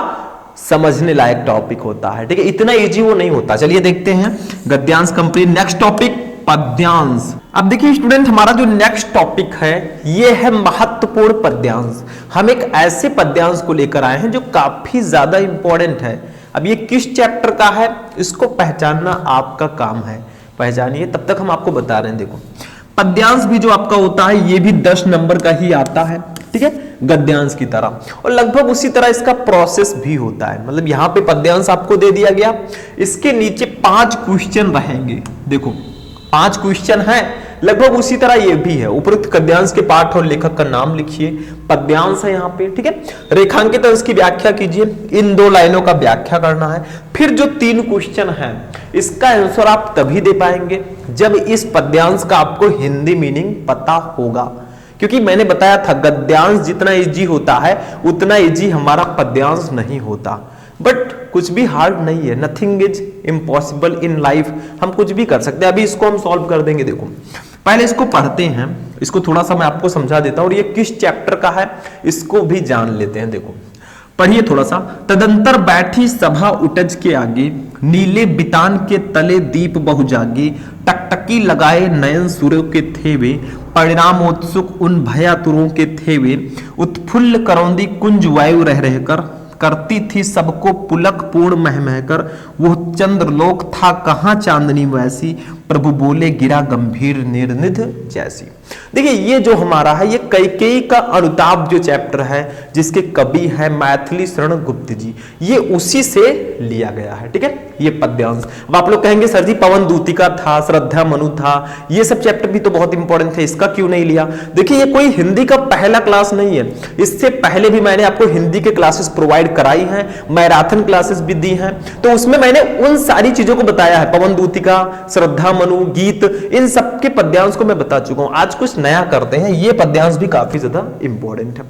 समझने लायक टॉपिक होता है। ठीक है, इतना इजी वो नहीं होता। चलिए देखते हैं गद्यांश कंप्लीट। नेक्स्ट टॉपिक पद्यांश। अब देखिए स्टूडेंट, हमारा जो नेक्स्ट टॉपिक है ये है महत्वपूर्ण पद्यांश। हम एक ऐसे पद्यांश को लेकर आए हैं जो काफी ज्यादा इंपॉर्टेंट है। अब ये किस चैप्टर का है इसको पहचानना आपका काम है, पहचानिए, तब तक हम आपको बता रहे हैं। देखो, पद्यांश भी जो आपका होता है ये भी 10 नंबर का ही आता है। ठीक है, गद्यांश की तरह, और लगभग उसी तरह इसका प्रोसेस भी होता है। मतलब यहाँ पे पद्यांश आपको दे दिया गया, इसके नीचे 5 क्वेश्चन रहेंगे। देखो 5 क्वेश्चन है, लगभग उसी तरह ये भी है। उपरोक्त गद्यांश के पाठ और लेखक का नाम लिखिए, पद्यांश है यहाँ पे। ठीक है, रेखांकित अंश की व्याख्या कीजिए, इन 2 लाइनों का व्याख्या करना है। फिर जो 3 क्वेश्चन है इसका आंसर आप तभी दे पाएंगे जब इस पद्यांश का आपको हिंदी मीनिंग पता होगा, क्योंकि मैंने बताया था गद्यांश जितना इजी होता है उतना इजी हमारा पद्यांश नहीं होता। बट कुछ भी हार्ड नहीं है, nothing is impossible in life, हम कुछ भी कर सकते हैं। अभी इसको हम सॉल्व कर देंगे। देखो पहले इसको पढ़ते हैं, इसको थोड़ा सा मैं आपको समझा देता हूं, और ये किस चैप्टर का है इसको भी जान लेते हैं। देखो पढ़िए थोड़ा सा। तदंतर बैठी सभा उटज के आगे, नीले बितान के तले दीप बहु जागे, टकटकी लगाए नयन सूर्यों के थे वे, परिणामोत्सुक उन भयातुरों के थे वे, उत्फुल्ल करौंदी कुंज वायु रह रहकर, करती थी सबको पुलक पूर्ण मह महकर, वो चंद्रलोक था कहाँ चांदनी वैसी, प्रभु बोले गिरा गंभीर निर्निध जैसी। देखिए ये जो हमारा है ये कैकेयी का अनुताप जो चैप्टर है जिसके कवि है मैथिली शरण गुप्त जी, ये उसी से लिया गया है। ठीक है, ये पद्यांश। अब आप लोग कहेंगे सर जी पवन दूतिका था, श्रद्धा मनु था, ये सब चैप्टर भी तो बहुत इंपॉर्टेंट थे, इसका क्यों नहीं लिया? देखिए ये कोई हिंदी का पहला क्लास नहीं है, इससे पहले भी मैंने आपको हिंदी के क्लासेस प्रोवाइड कराई हैं, मैराथन क्लासेस भी दी हैं, तो उसमें मैंने उन सारी चीजों को बताया है। पवन दूतिका, श्रद्धा मनु, गीत, इन सब के पद्यांश को मैं बता चुका हूं। आज कुछ नया करते हैं, ये पद्यांश भी काफी ज्यादा इंपॉर्टेंट है।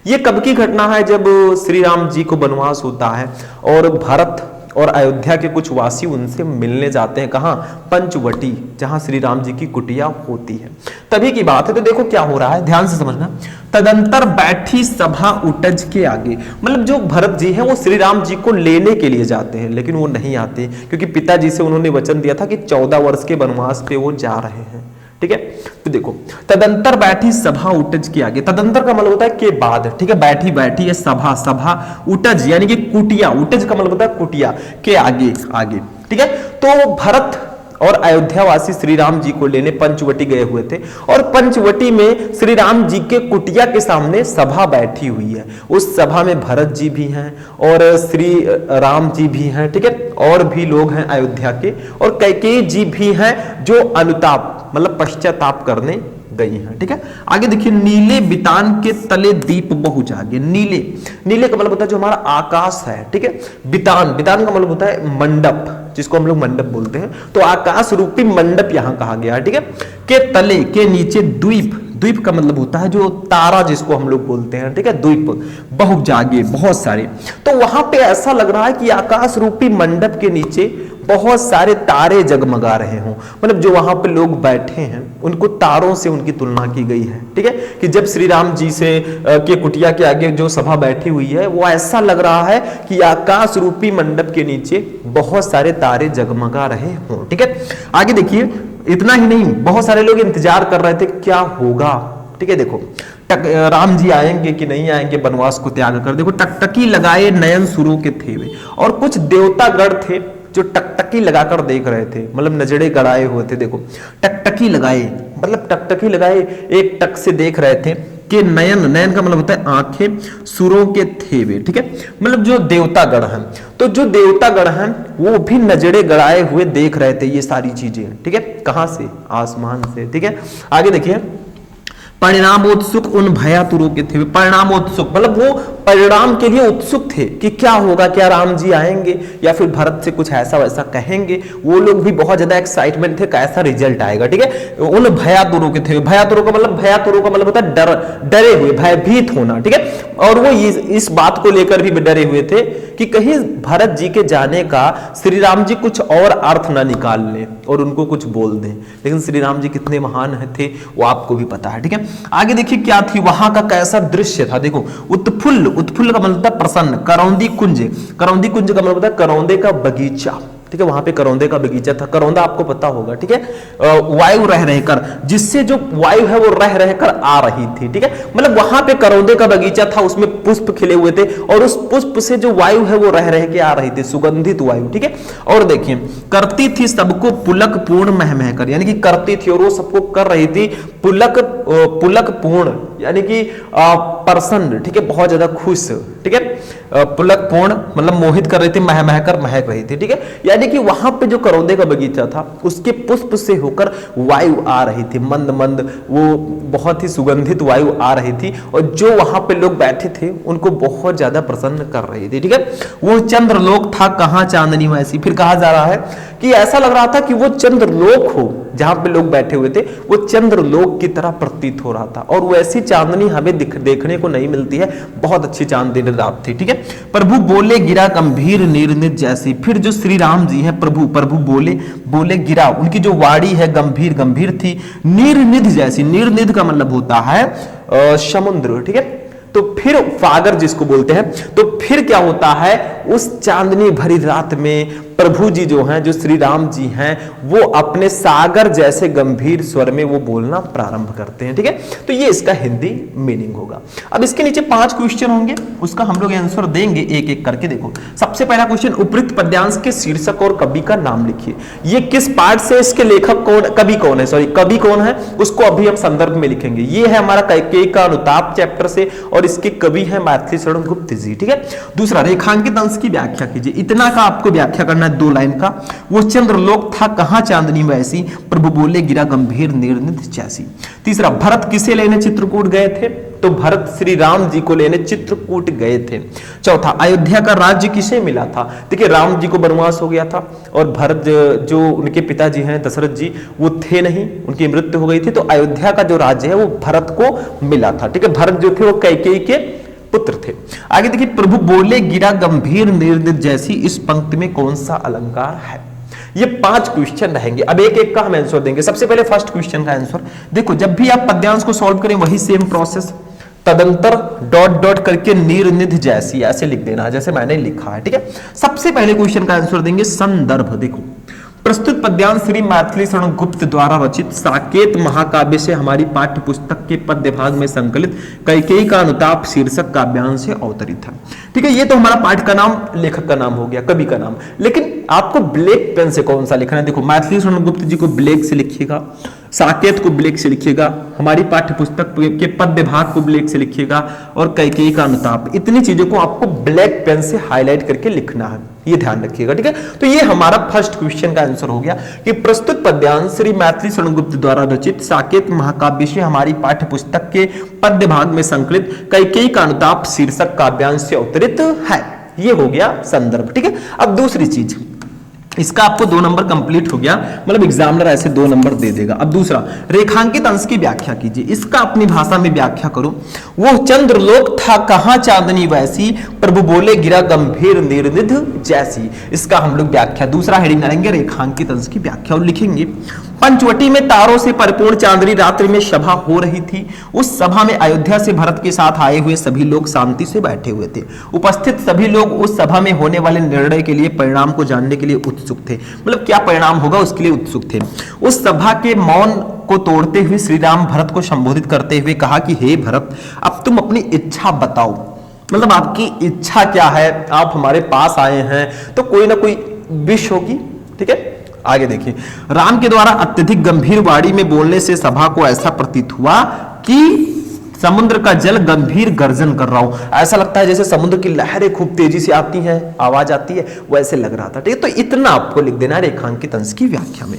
ये कब की घटना है? जब श्री राम जी को वनवास होता है और भरत और अयोध्या के कुछ वासी उनसे मिलने जाते हैं। कहां? पंचवटी, जहां श्री राम जी की कुटिया होती है, तभी की बात है। तो देखो क्या हो रहा है, ध्यान से समझना। तदंतर बैठी सभा उटज के आगे, मतलब जो भरत जी हैं वो श्री राम जी को लेने के लिए जाते हैं, लेकिन वो नहीं आते क्योंकि पिताजी से उन्होंने वचन दिया था कि 14 वर्ष के वनवास पे वो जा रहे हैं। ठीक है, तो देखो तदंतर बैठी सभा उटज के आगे, तदंतर का मतलब होता है के बाद। ठीक है, बैठी बैठी है सभा, सभा उटज यानी कि कुटिया, उटज का मतलब होता है कुटिया, के आगे आगे। ठीक है, तो भरत और अयोध्यावासी श्री राम जी को लेने पंचवटी गए हुए थे और पंचवटी में श्री राम जी के कुटिया के सामने सभा बैठी हुई है। उस सभा में भरत जी भी हैं और श्री राम जी भी हैं। ठीक है, और भी लोग हैं अयोध्या के, और कैकेयी जी भी हैं जो अनुताप मतलब पश्चाताप करने गई हैं। ठीक है, आगे देखिए। नीले बितान के तले दीप बहु जागे। नीले, नीले का मतलब होता है जो हमारा आकाश है। ठीक है, बितान, बितान का मतलब होता है मंडप, जिसको हम लोग मंडप बोलते हैं, तो आकाश रूपी मंडप यहां कहा गया है। ठीक है, के तले, के नीचे द्वीप, द्वीप का मतलब होता है जो तारा जिसको हम लोग बोलते हैं। ठीक है, द्वीप, बहु जागे, बहुत सारे। तो वहां पे ऐसा लग रहा है कि आकाश रूपी मंडप के नीचे बहुत सारे तारे जगमगा रहे हों, मतलब जो वहां पे लोग बैठे हैं उनको तारों से उनकी तुलना की गई है। ठीक है, कि जब श्री राम जी से के कुटिया के आगे जो सभा बैठी हुई है वो ऐसा लग रहा है कि आकाश रूपी मंडप के नीचे बहुत सारे तारे जगमगा रहे हों। ठीक है, आगे देखिए। इतना ही नहीं, बहुत सारे लोग इंतजार कर रहे थे क्या होगा। ठीक है, देखो राम जी आएंगे कि नहीं आएंगे वनवास को त्याग कर। देखो टकटकी लगाए नयन सुरों के थे वे, और कुछ देवतागण थे जो टकटकी लगाकर देख रहे थे, मतलब नजरे गड़ाए हुए थे। देखो टकटकी लगाए मतलब टकटकी लगाए, एक टक से देख रहे थे कि नयन, नयन का मतलब होता है आंखें, सुरों के थे वे। ठीक है, मतलब जो देवतागण हैं, तो जो देवतागण हैं वो भी नजरे गड़ाए हुए देख रहे थे ये सारी चीजें। ठीक है, कहां से? आसमान से। ठीक है, आगे देखिए। परिणामोत्सुक उन भयातुरों के थे, परिणामोत्सुक मतलब वो परिणाम के लिए उत्सुक थे कि क्या होगा, क्या राम जी आएंगे या फिर भरत से कुछ ऐसा वैसा कहेंगे। वो लोग भी बहुत ज्यादा एक्साइटमेंट थे कैसा रिजल्ट आएगा। ठीक है, उन भयातुरों के थे, भयातुरों का मतलब होता है डर, डरे हुए, भयभीत होना। ठीक है, और वो इस बात को लेकर भी डरे हुए थे कि कहीं भरत जी के जाने का श्री राम जी कुछ और अर्थ ना निकाल लें और उनको कुछ बोल दें। लेकिन श्री राम जी कितने महान थे वो आपको भी पता है। ठीक है, आगे देखिए क्या थी वहां का कैसा दृश्य था। देखो उत्फुल्ल, उत्फुल्ल का मतलब होता है प्रसन्न। करौंदी कुंज, करौंदी कुंज का मतलब होता है करौंदे का बगीचा। ठीक है, वहां पे करौंदे का बगीचा था। करौंदा आपको पता होगा। ठीक है, वायु रह रहकर, जिससे जो वायु है वो रह रहकर आ रही थी। ठीक है, मतलब वहां पे करौंदे का बगीचा था, उसमें पुष्प खिले हुए थे और उस पुष्प से जो वायु है वो रह के आ रही थी, सुगंधित वायु। ठीक है, और देखिए करती थी सबको पुलक पूर्ण महमह कर, यानी कि करती थी और वो सबको कर रही थी पुलक, पुलक पूर्ण यानी कि प्रसन्न। ठीक है, बहुत ज्यादा खुश। ठीक है, पुलक पूर्ण मतलब मोहित कर रही थी, महमह कर महक रही थी। ठीक है, यानी कि वहां पे जो करौंदे का बगीचा था उसके पुष्प से होकर वायु आ रही थी, मंद मंद, वो बहुत ही सुगंधित वायु आ रही थी और जो वहां पे लोग बैठे थे उनको बहुत ज्यादा प्रसन्न कर रही थी। ठीक है, वो चंद्रलोक था कहां चांदनी वैसी। फिर कहा जा रहा है कि ऐसा लग रहा था कि वो चंद्रलोक हो, जहां पे लोग बैठे हुए थे वो चंद्रलोक की तरह प्रतीत हो रहा था और वैसी चांदनी हमें देखने को नहीं मिलती है। बहुत अच्छी चांदनी रात थी। ठीक है, प्रभु बोले गिरा गंभीर निर्नित जैसी। फिर जो श्री राम जी हैं प्रभु, प्रभु बोले, बोले गिरा, उनकी जो वाणी है गंभीर, गंभीर थी, निर्निध जैसी। निर्निध का मतलब होता है समुद्र। ठीक है, तो फिर फागर जिसको बोलते हैं, तो फिर क्या होता है उस चांदनी भरी रात में प्रभु जी जो हैं, जो श्री राम जी हैं, वो अपने सागर जैसे गंभीर स्वर में वो बोलना प्रारंभ करते हैं। ठीक है, तो ये इसका हिंदी मीनिंग होगा। अब इसके नीचे 5 क्वेश्चन होंगे, उसका हम लोग आंसर देंगे एक एक करके। देखो, सबसे पहला क्वेश्चन, उपयुक्त पद्यांश के शीर्षक और कवि का नाम लिखिए। ये किस पार्ट से, इसके लेखक कौन, कवि कौन है, सॉरी कवि कौन है, उसको अभी हम संदर्भ में लिखेंगे। ये है हमारा कैकेयी का अनुताप चैप्टर से, और इसके कवि है मैथिली शरण गुप्त जी। ठीक है, दूसरा, रेखांकित अंश की व्याख्या कीजिए। इतना का आपको व्याख्या करना है, 2 लाइन का। वो चंद्रलोक था कहां चांदनी वैसी, प्रभु बोले गिरा गंभीर निर्निध जैसी। तीसरा, भरत किसे लेने चित्रकूट गए थे, तो भरत श्री राम जी को लेने चित्रकूट गए थे। चौथा, अयोध्या का राज्य किसे मिला था। देखिए, राम जी को वनवास हो गया था और भरत जो उनके पिताजी हैं दशरथ जी, वो थे नहीं, उनकी मृत्यु हो गई थी, तो अयोध्या का जो राज्य है वो भरत को मिला था। ठीक है, भरत जो थे वो कैकेयी के पुत्र थे। आगे देखिए, प्रभु बोले गिरा गंभीर निर्निध जैसी, इस पंक्ति में कौन सा अलंकार है। ये 5 क्वेश्चन रहेंगे, अब एक एक का हम आंसर देंगे। सबसे पहले फर्स्ट क्वेश्चन का आंसर देखो, जब भी आप पद्यांश को सॉल्व करें वही सेम प्रोसेस, तदंतर डॉट डॉट करके निर्निध जैसी ऐसे लिख देना जैसे मैंने लिखा है। ठीक है, सबसे पहले क्वेश्चन का आंसर देंगे संदर्भ। देखो, प्रस्तुत पद्यांश श्री मैथिली शरण गुप्त द्वारा रचित साकेत महाकाव्य से हमारी पाठ्य पुस्तक के पद्य भाग में संकलित कैकेयी का अनुताप शीर्षक काव्यांश से अवतरित है। ठीक है, ये तो हमारा पाठ का नाम, लेखक का नाम हो गया, कवि का नाम। लेकिन आपको ब्लैक पेन से कौन सा लिखना है। देखो, मैथिली शरण गुप्त जी को ब्लैक से लिखिएगा, साकेत को ब्लैक से लिखिएगा, हमारी पाठ्य पुस्तक के पद्य भाग को ब्लैक से लिखिएगा, और कैकेयी का अनुताप, इतनी चीजों को आपको ब्लैक पेन से हाईलाइट करके लिखना है, ये ध्यान रखिएगा। ठीक है, तो ये हमारा फर्स्ट क्वेश्चन का आंसर हो गया कि प्रस्तुत पद्यांश श्री मैथिली शरण गुप्त द्वारा रचित साकेत महाकाव्य से हमारी पाठ्य पुस्तक के पद्य भाग में संकलित कैकेयी का अनुताप शीर्षक काव्यांश से अवतरित है। ये हो गया संदर्भ। ठीक है, अब दूसरी चीज, इसका आपको 2 नंबर कंप्लीट हो गया, मतलब एग्जामिनर ऐसे 2 नंबर दे देगा। अब दूसरा, रेखांकित अंश की व्याख्या कीजिए। इसका अपनी भाषा में व्याख्या करो। वो चंद्रलोक था कहां चांदनी वैसी, प्रभु बोले गिरा गंभीर निर्निध जैसी। इसका हम लोग व्याख्या दूसरा हेडिंग डालेंगे, रेखांकित अंश की व्याख्या, और लिखेंगे, पंचवटी में तारों से परिपूर्ण चांदनी रात्रि में सभा हो रही थी। उस सभा में अयोध्या से भरत के साथ आए हुए सभी लोग शांति से बैठे हुए थे। उपस्थित सभी लोग उस सभा में होने वाले निर्णय के लिए, परिणाम को जानने के लिए उत्सुक थे, मतलब क्या परिणाम होगा उसके लिए उत्सुक थे। उस सभा के मौन को तोड़ते हुए श्री राम भरत को संबोधित करते हुए कहा कि हे भरत, अब तुम अपनी इच्छा बताओ, मतलब आपकी इच्छा क्या है, आप हमारे पास आए हैं तो कोई ना कोई विश होगी। ठीक है, आगे देखिए, राम के द्वारा अत्यधिक गंभीर वाणी में बोलने से सभा को ऐसा प्रतीत हुआ कि समुद्र का जल गंभीर गर्जन कर रहा हो। ऐसा लगता है जैसे समुद्र की लहरें खूब तेजी से आती हैं, आवाज आती है, वैसे लग रहा था। ठीक है, तो इतना आपको लिख देना है रेखांकित अंश की व्याख्या में।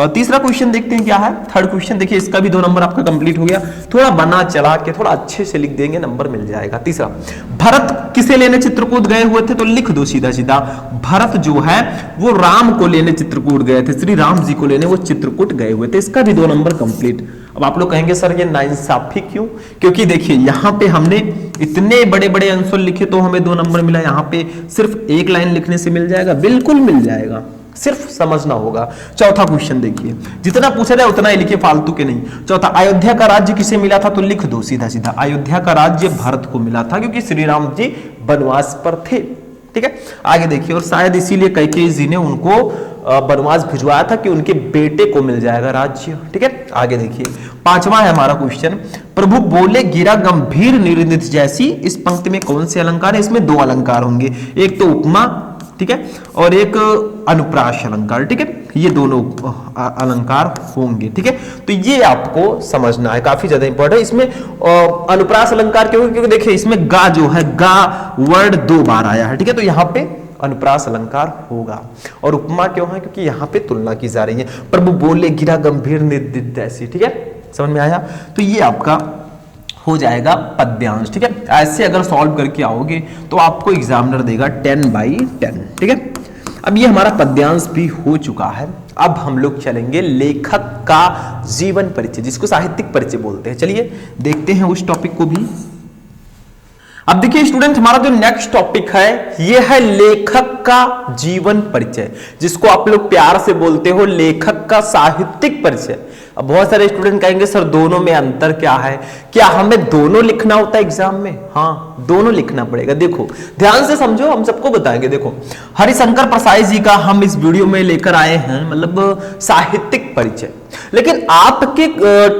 तीसरा क्वेश्चन देखते हैं क्या है। थर्ड क्वेश्चन देखिए, इसका भी 2 नंबर आपका कंप्लीट हो गया। थोड़ा बना चला के थोड़ा अच्छे से लिख देंगे, नंबर मिल जाएगा। तीसरा, भरत किसे लेने चित्रकूट गए हुए थे, तो लिख दो सीधा सीधा, भरत जो है वो राम को लेने चित्रकूट गए थे, श्री राम जी को लेने वो चित्रकूट गए हुए थे। इसका भी 2 नंबर कंप्लीट। अब आप लोग कहेंगे सर ये नाइंसाफी क्यों, क्योंकि देखिए यहाँ पे हमने इतने बड़े बड़े आंसर लिखे तो हमें 2 नंबर मिला, यहाँ पे सिर्फ 1 लाइन लिखने से मिल जाएगा, बिल्कुल मिल जाएगा, सिर्फ समझना होगा। चौथा क्वेश्चन देखिए, जितना पूछा जाए उतना ही लिखिए, फालतू के नहीं। चौथा, अयोध्या का राज्य किसे मिला था, तो लिख दो सीधा सीधा, अयोध्या का राज्य भरत को मिला था क्योंकि श्री राम जी वनवास पर थे। ठीक है, आगे देखिए, और शायद इसीलिए कैकेयी जी ने उनको वनवास भिजवाया था कि उनके बेटे को मिल जाएगा राज्य। ठीक है, आगे देखिए, 5वां है हमारा क्वेश्चन, प्रभु बोले गिरा गंभीर निर्निध जैसी, इस पंक्ति में कौन से अलंकार है। इसमें 2 अलंकार होंगे, एक तो उपमा, ठीक है, और एक अनुप्रास अलंकार। ठीक है, ये दोनों अलंकार होंगे। ठीक है, तो ये आपको समझना है, काफी ज्यादा इंपॉर्टेंट है। इसमें अनुप्रास अलंकार क्यों, क्योंकि देखिए इसमें गा जो है, गा वर्ड 2 बार आया है। ठीक है, तो यहाँ पे अनुप्रास अलंकार होगा। और उपमा क्यों है, क्योंकि यहाँ पे तुलना की जा रही है, प्रभु बोले गिरा गंभीर निर्निध जैसी। ठीक है, समझ में आया। तो ये आपका हो जाएगा पद्यांश। ठीक है, ऐसे अगर सॉल्व करके आओगे तो आपको एग्जामिनर देगा 10/10। ठीक है, अब ये हमारा पद्यांश भी हो चुका है। अब हम लोग चलेंगे लेखक का जीवन परिचय, जिसको साहित्यिक परिचय बोलते हैं। चलिए देखते हैं उस टॉपिक को भी। अब देखिए स्टूडेंट, हमारा जो नेक्स्ट टॉपिक है ये है लेखक का जीवन परिचय, जिसको आप लोग प्यार से बोलते हो लेखक का साहित्यिक परिचय। अब बहुत सारे स्टूडेंट कहेंगे सर दोनों में अंतर क्या है, क्या हमें दोनों लिखना होता है एग्जाम में? हाँ, दोनों लिखना पड़ेगा। देखो ध्यान से समझो, हम सबको बताएंगे। देखो हरिशंकर प्रसाद जी का हम इस वीडियो में लेकर आए हैं मतलब साहित्यिक परिचय, लेकिन आपके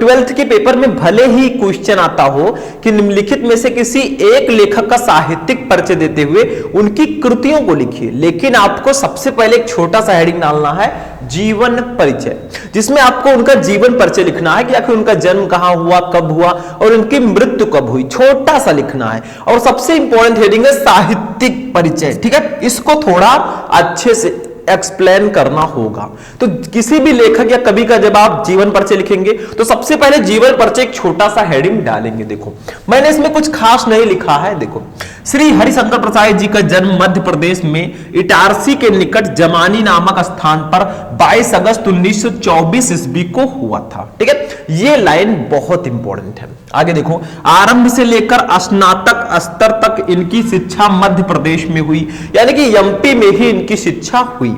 12th के पेपर में भले ही क्वेश्चन आता हो कि निम्नलिखित में से किसी एक लेखक का साहित्यिक परिचय देते हुए उनकी कृतियों को लिखिए, लेकिन आपको सबसे पहले एक छोटा सा हेडिंग डालना है जीवन परिचय, जिसमें आपको उनका जीवन परिचय लिखना है कि आखिर उनका जन्म कहां हुआ, कब हुआ और उनकी मृत्यु कब हुई, छोटा सा लिखना है। और सबसे इंपॉर्टेंट हेडिंग है साहित्यिक परिचय, ठीक है, इसको थोड़ा अच्छे से एक्सप्लेन करना होगा। तो किसी भी लेखक या कवि का जब आप जीवन परिचय लिखेंगे तो सबसे पहले जीवन परिचय एक छोटा सा हेडिंग डालेंगे। देखो मैंने इसमें कुछ खास नहीं लिखा है। देखो श्री हरिशंकर प्रसाद जी का जन्म मध्य प्रदेश में इटारसी के निकट जमानी नामक स्थान पर 22 अगस्त 1924 ईस्वी को हुआ था। ठीक है, ये लाइन बहुत इंपॉर्टेंट है। आगे देखो, आरंभ से लेकर स्नातक स्तर तक इनकी शिक्षा मध्य प्रदेश में हुई, यानी कि एमपी में ही इनकी शिक्षा हुई।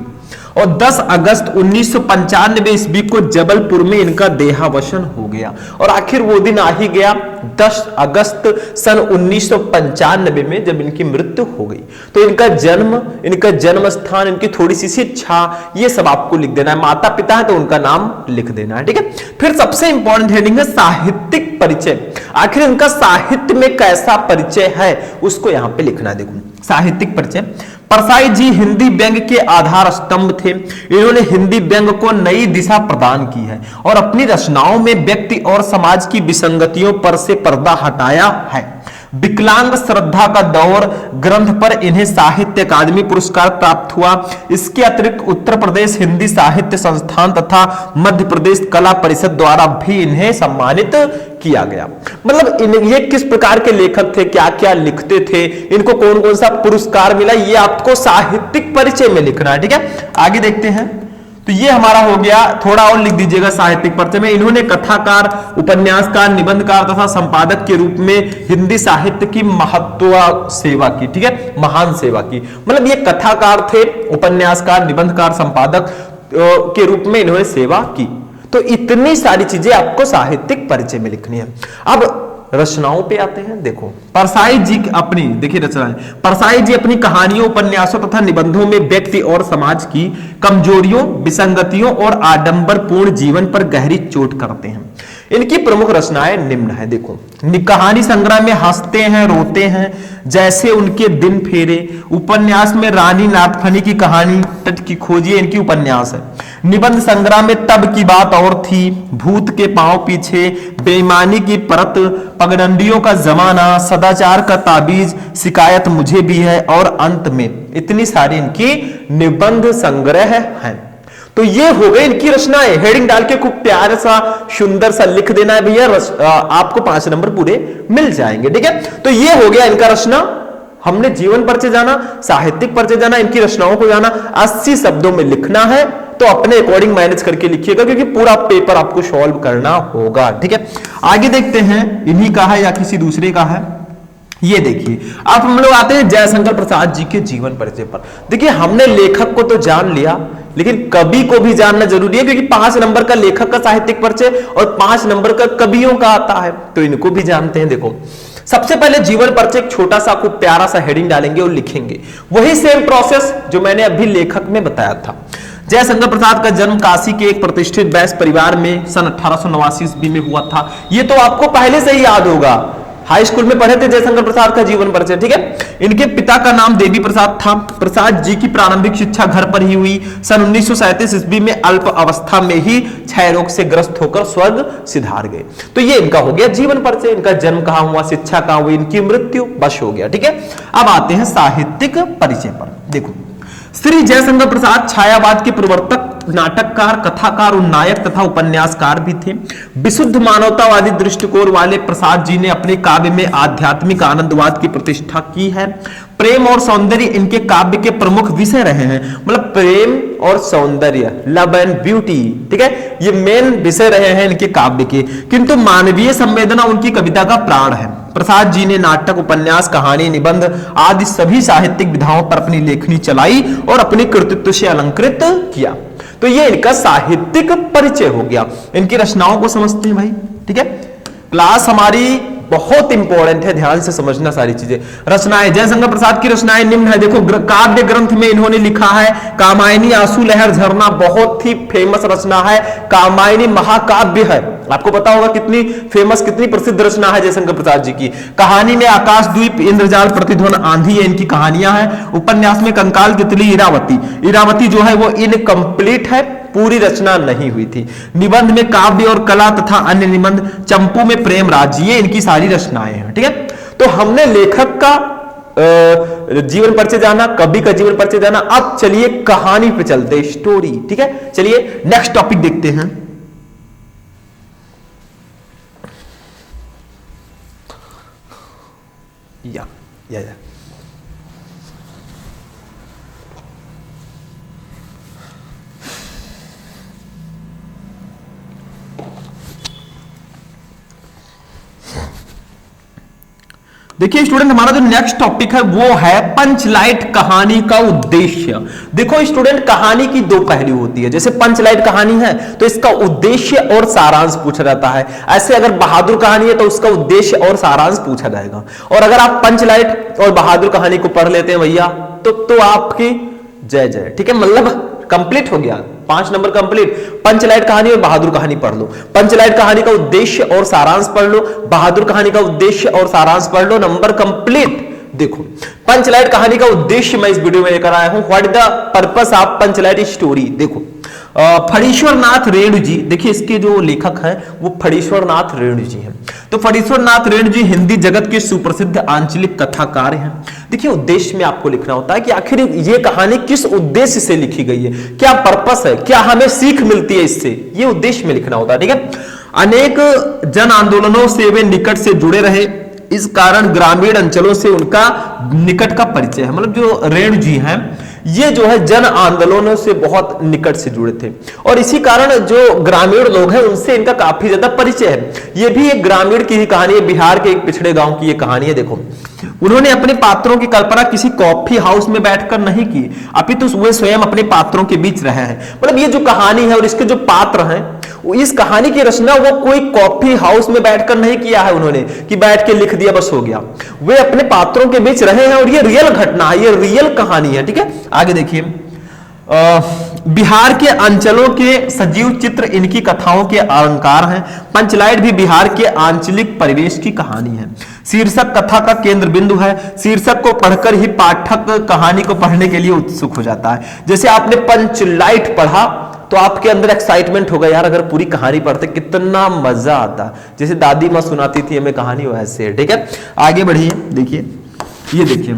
और 10 अगस्त 1995 ईस्वी को जबलपुर में इनका देहावसान हो गया। और आखिर वो दिन आ ही गया 10 अगस्त सन 1995 में जब इनकी मृत्यु हो गई। तो इनका जन्म, इनका जन्म स्थान, इनकी थोड़ी सी शिक्षा, ये सब आपको लिख देना है। माता पिता है तो उनका नाम लिख देना है। ठीक है, फिर सबसे इंपॉर्टेंट हेडिंग है साहित्यिक परिचय। आखिर इनका साहित्य में कैसा परिचय है उसको यहां पे लिखना है। देखो साहित्यिक परिचय, प्रसाद जी हिंदी व्यंग्य के आधार स्तंभ थे। इन्होंने हिंदी व्यंग्य को नई दिशा प्रदान की है और अपनी रचनाओं में व्यक्ति और समाज की विसंगतियों पर से पर्दा हटाया है। विकलांग श्रद्धा का दौर ग्रंथ पर इन्हें साहित्य अकादमी पुरस्कार प्राप्त हुआ। इसके अतिरिक्त उत्तर प्रदेश हिंदी साहित्य संस्थान तथा मध्य प्रदेश कला परिषद द्वारा भी इन्हें सम्मानित किया गया। मतलब ये किस प्रकार के लेखक थे, क्या क्या लिखते थे, इनको कौन कौन सा पुरस्कार मिला, ये आपको साहित्यिक परिचय में लिखना है। ठीक है, आगे देखते हैं। तो ये हमारा हो गया, थोड़ा और लिख दीजिएगा साहित्यिक परिचय में। इन्होंने कथाकार, उपन्यासकार, निबंधकार तथा संपादक के रूप में हिंदी साहित्य की महत्व सेवा की। ठीक है, महान सेवा की। मतलब ये कथाकार थे, उपन्यासकार, निबंधकार, संपादक के रूप में इन्होंने सेवा की। तो इतनी सारी चीजें आपको साहित्यिक परिचय में लिखनी है। अब रचनाओं पे आते हैं। देखो प्रसाद जी अपनी, देखिए रचनाएं, प्रसाद जी अपनी कहानियों, उपन्यासों तथा निबंधों में व्यक्ति और समाज की कमजोरियों, विसंगतियों और आडंबरपूर्ण जीवन पर गहरी चोट करते हैं। इनकी प्रमुख रचनाएं निम्न है। देखो कहानी संग्रह में हंसते हैं, रोते हैं, जैसे उनके दिन फेरे। उपन्यास में रानी नाथफनी की कहानी तट की खोजिए, इनकी उपन्यास है। निबंध संग्रह में तब की बात और थी, भूत के पांव पीछे, बेईमानी की परत, पगडंडियों का जमाना, सदाचार का ताबीज, शिकायत मुझे भी है और अंत में। इतनी सारी इनकी निबंध संग्रह हैं। तो ये हो गए इनकी रचनाएं। हेडिंग डाल के खूब प्यार सा सुंदर सा लिख देना है भैया, आपको 5 नंबर पूरे मिल जाएंगे। ठीक है, तो ये हो गया इनका रचना। हमने जीवन परिचय जाना, साहित्यिक परिचय जाना, इनकी रचनाओं को जाना। 80 शब्दों में लिखना है तो अपने अकॉर्डिंग मैनेज करके लिखिएगा, क्योंकि पूरा पेपर आपको सॉल्व करना होगा। ठीक है, आगे देखते हैं इन्हीं का है या किसी दूसरे का है। ये देखिए, अब हम लोग आते हैं जयशंकर प्रसाद जी के जीवन परिचय पर। देखिए हमने लेखक को तो जान लिया, लेकिन कवि को भी जानना जरूरी है, क्योंकि 5 नंबर का लेखक का साहित्यिक परिचय और 5 नंबर का कवियों का आता है, तो इनको भी जानते हैं। देखो सबसे पहले जीवन परिचय एक छोटा सा खूब प्यारा सा हेडिंग डालेंगे और लिखेंगे, वही सेम प्रोसेस जो मैंने अभी लेखक में बताया था। जयशंकर प्रसाद का जन्म काशी के एक प्रतिष्ठित वैश्य परिवार में सन 1889 ईस्वी में हुआ था। ये तो आपको पहले से ही याद होगा, हाई स्कूल में पढ़े थे जयशंकर प्रसाद का जीवन परिचय। ठीक है, इनके पिता का नाम देवी प्रसाद था। प्रसाद जी की प्रारंभिक शिक्षा घर पर ही हुई। सन 1937 ईस्वी में अल्प अवस्था में ही क्षय रोग से ग्रस्त होकर स्वर्ग सिधार गए। तो ये इनका हो गया जीवन परिचय। इनका जन्म कहां हुआ, शिक्षा कहां हुई, इनकी मृत्यु, बस हो गया। ठीक है, अब आते हैं साहित्यिक परिचय पर। देखो श्री जयशंकर प्रसाद छायावाद के प्रवर्तक, नाटककार, कथाकार और नायक तथा उपन्यासकार भी थे। विशुद्ध मानवतावादी दृष्टिकोण वाले प्रसाद जी ने अपने काव्य में आध्यात्मिक आनंदवाद की प्रतिष्ठा की है। प्रेम और सौंदर्य इनके काव्य के प्रमुख विषय रहे हैं। मतलब प्रेम और सौंदर्य, लव एंड ब्यूटी, ठीक है, ये मेन विषय रहे हैं इनके काव्य के। किंतु मानवीय संवेदना उनकी कविता का प्राण है। प्रसाद जी ने नाटक, उपन्यास, कहानी, निबंध आदि सभी साहित्यिक विधाओं पर अपनी लेखनी चलाई और अपने कृतित्व से अलंकृत किया। तो ये इनका साहित्यिक परिचय हो गया। इनकी रचनाओं को समझते हैं भाई, ठीक है। क्लास हमारी बहुत इंपॉर्टेंट है, ध्यान से समझना सारी चीजें। रचनाएं, जयशंकर प्रसाद की रचनाएं निम्न है। देखो काव्य ग्रंथ में इन्होंने लिखा है कामायनी, आंसू लहर झरना, बहुत ही फेमस रचना है। कामायनी महाकाव्य है, आपको पता होगा कितनी फेमस, कितनी प्रसिद्ध रचना है जयशंकर प्रसाद जी की। कहानी में आकाशद्वीप, इंद्रजाल, प्रतिध्वन, आंधी, ये इनकी कहानियां हैं। उपन्यास में कंकाल, तितली, इरावती। इरावती जो है वो इनकम्प्लीट है, पूरी रचना नहीं हुई थी। निबंध में काव्य और कला तथा अन्य निबंध, चंपू में प्रेम राज, ये इनकी सारी रचनाएं हैं, ठीक है। तो हमने लेखक का जीवन परिचय जाना, कवि का जीवन परिचय जाना। अब चलिए कहानी पे चलते, स्टोरी, ठीक है। चलिए नेक्स्ट टॉपिक देखते हैं। या देखिए स्टूडेंट, हमारा जो नेक्स्ट टॉपिक है वो है पंचलाइट कहानी का उद्देश्य। देखो स्टूडेंट, कहानी की दो पहलू होती है। जैसे पंचलाइट कहानी है तो इसका उद्देश्य और सारांश पूछा जाता है। ऐसे अगर बहादुर कहानी है तो उसका उद्देश्य और सारांश पूछा जाएगा। और अगर आप पंचलाइट और बहादुर कहानी को पढ़ लेते हैं भैया तो आपकी जय जय, ठीक है। मतलब कंप्लीट हो गया, 5 नंबर कंप्लीट। पंचलाइट कहानी और बहादुर कहानी पढ़ लो। पंचलाइट कहानी का उद्देश्य और सारांश पढ़ लो, बहादुर कहानी का उद्देश्य और सारांश पढ़ लो, नंबर कंप्लीट। देखो पंचलाइट कहानी का उद्देश्य मैं इस वीडियो में लेकर आया हूं। What the purpose of Panchlight story. देखो फणीश्वर नाथ रेणु जी, देखिए इसके जो लेखक हैं वो फणीश्वर नाथ रेणु जी हैं। तो फणीश्वर नाथ रेणु जी हिंदी जगत के सुप्रसिद्ध आंचलिक कथाकार हैं। देखिए उद्देश्य में आपको लिखना होता है कि आखिर ये कहानी किस उद्देश्य से लिखी गई है, क्या पर्पस है, क्या हमें सीख मिलती है इससे, ये उद्देश्य में लिखना होता है, ठीक है। अनेक जन आंदोलनों से वे निकट से जुड़े रहे, इस कारण ग्रामीण अंचलों से उनका निकट का परिचय है। मतलब जो रेणु जी हैं ये जो है जन आंदोलनों से बहुत निकट से जुड़े थे और इसी कारण जो ग्रामीण लोग हैं उनसे इनका काफी ज्यादा परिचय है। ये भी एक ग्रामीण की ही कहानी है, बिहार के एक पिछड़े गांव की ये कहानी है। देखो उन्होंने अपने पात्रों की कल्पना किसी कॉफी हाउस में बैठकर नहीं की, अपितु वे स्वयं अपने पात्रों के बीच रहे हैं। मतलब ये जो कहानी है और इसके जो पात्र हैं, इस कहानी की रचना वो कोई कॉफी हाउस में बैठकर नहीं किया है उन्होंने कि बैठ के लिख दिया बस हो गया। वे अपने पात्रों के बीच रहे हैं और ये रियल घटना है, ये रियल कहानी है, ठीक है। आगे देखिए, बिहार के अंचलों के सजीव चित्र इनकी कथाओं के अलंकार हैं। पंचलाइट भी बिहार के आंचलिक परिवेश की कहानी है। शीर्षक कथा का केंद्र बिंदु है। शीर्षक को पढ़कर ही पाठक कहानी को पढ़ने के लिए उत्सुक हो जाता है। जैसे आपने पंचलाइट पढ़ा तो आपके अंदर एक्साइटमेंट होगा, यार अगर पूरी कहानी पढ़ते कितना मजा आता। जैसे दादी माँ सुनाती थी हमें कहानी, वैसे, ठीक है। आगे बढ़िए, देखिए ये देखिए,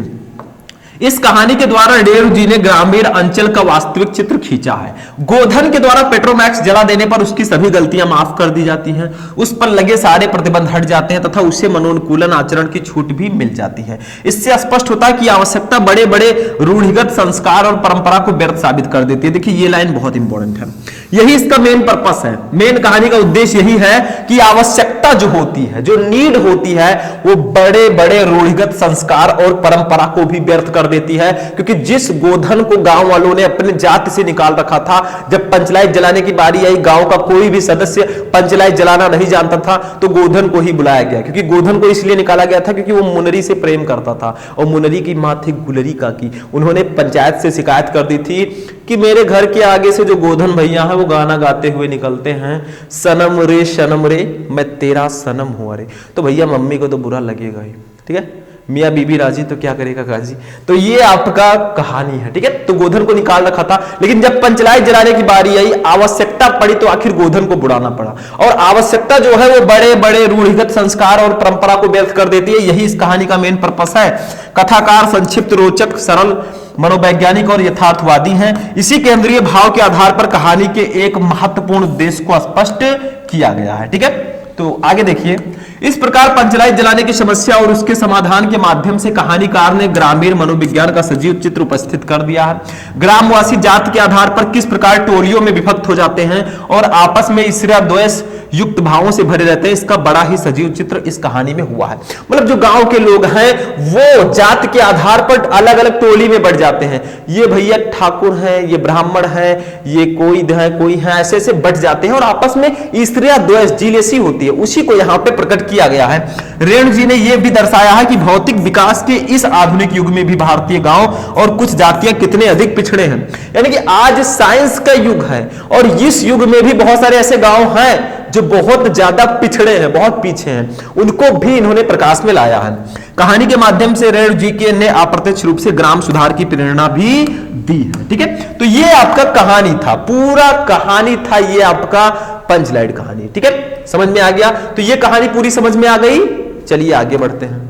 इस कहानी के द्वारा रेणु जी ने ग्रामीण अंचल का वास्तविक चित्र खींचा है। गोधन के द्वारा पेट्रोमैक्स जला देने पर उसकी सभी गलतियां माफ कर दी जाती हैं, उस पर लगे सारे प्रतिबंध हट जाते हैं तथा उसे मनोनुकूलन आचरण की छूट भी मिल जाती है। इससे स्पष्ट होता है कि आवश्यकता बड़े बड़े रूढ़िगत संस्कार और परंपरा को व्यर्थ साबित कर देती है। देखिए ये लाइन बहुत इंपॉर्टेंट है, यही इसका मेन पर्पस है। मेन कहानी का उद्देश्य यही है कि आवश्यकता जो होती है, जो नीड होती है, वो बड़े बड़े रूढ़िगत संस्कार और परंपरा को भी व्यर्थ कर देती है। क्योंकि जिस गोधन को गांव वालों ने अपने जाति से निकाल रखा था, जब पंचलाइट जलाने की बारी आई, गांव का कोई भी सदस्य पंचलाइट जलाना नहीं जानता था तो गोधन को ही बुलाया गया। क्योंकि गोधन को इसलिए निकाला गया था क्योंकि वो मुनरी से प्रेम करता था और मुनरी की मां थी गुलरी का की। उन्होंने पंचायत से शिकायत कर दी थी कि मेरे घर के आगे से जो गोधन भैया है वो गाना गाते हुए निकलते हैं, सनम रे मैं तेरा सनम हूं। अरे तो भैया मम्मी को तो बुरा लगेगा ही, ठीक है। मियाँ बीबी राजी तो क्या करेगा गाजी। तो ये आपका कहानी है, ठीक है। तो गोधन को निकाल रखा था, लेकिन जब पंचलाइट जलाने की बारी आई, आवश्यकता पड़ी तो आखिर गोधन को बुलाना पड़ा। और आवश्यकता जो है वो बड़े बड़े रूढ़िगत संस्कार और परंपरा को व्यर्थ कर देती है। यही इस कहानी का मेन पर्पस है। कथाकार संक्षिप्त, रोचक, सरल, मनोवैज्ञानिक और यथार्थवादी हैं। इसी केंद्रीय भाव के आधार पर कहानी के एक महत्वपूर्ण उद्देश्य को स्पष्ट किया गया है, ठीक है। तो आगे देखिए, इस प्रकार पंचलाइट जलाने की समस्या और उसके समाधान के माध्यम से कहानीकार ने ग्रामीण मनोविज्ञान का सजीव चित्र उपस्थित कर दिया है। ग्रामवासी जाति के आधार पर किस प्रकार टोलियों में विभक्त हो जाते हैं और आपस में ईर्ष्या द्वेष युक्त भावों से भरे रहते हैं, इसका बड़ा ही सजीव चित्र इस कहानी में हुआ है। मतलब जो गांव के लोग हैं वो जाति के आधार पर अलग अलग टोली में बढ़ जाते हैं। ये भैया ठाकुर हैं, ये ब्राह्मण हैं, ये कोई है, ऐसे ऐसे बढ़ जाते हैं और आपस में ईर्ष्या द्वेष जीलेसी होती है। उसी को यहां पे प्रकट किया गया है। रेणु जी ने यह भी दर्शाया है कि भौतिक विकास के इस आधुनिक युग में भी भारतीय गांव और कुछ जातियां कितने अधिक पिछड़े हैं। यानी कि आज साइंस का युग है और इस युग में भी बहुत सारे ऐसे गांव हैं जो बहुत ज्यादा पिछड़े हैं, बहुत पीछे हैं, उनको भी इन्होंने प्रकाश में लाया है। कहानी के माध्यम से रेणु जी के ने अप्रत्यक्ष रूप से ग्राम सुधार की प्रेरणा भी दी है। ठीक है, तो ये आपका कहानी था, पूरा कहानी था ये आपका पंचलाइट कहानी। ठीक है, समझ में आ गया? तो ये कहानी पूरी समझ में आ गई। चलिए आगे बढ़ते हैं।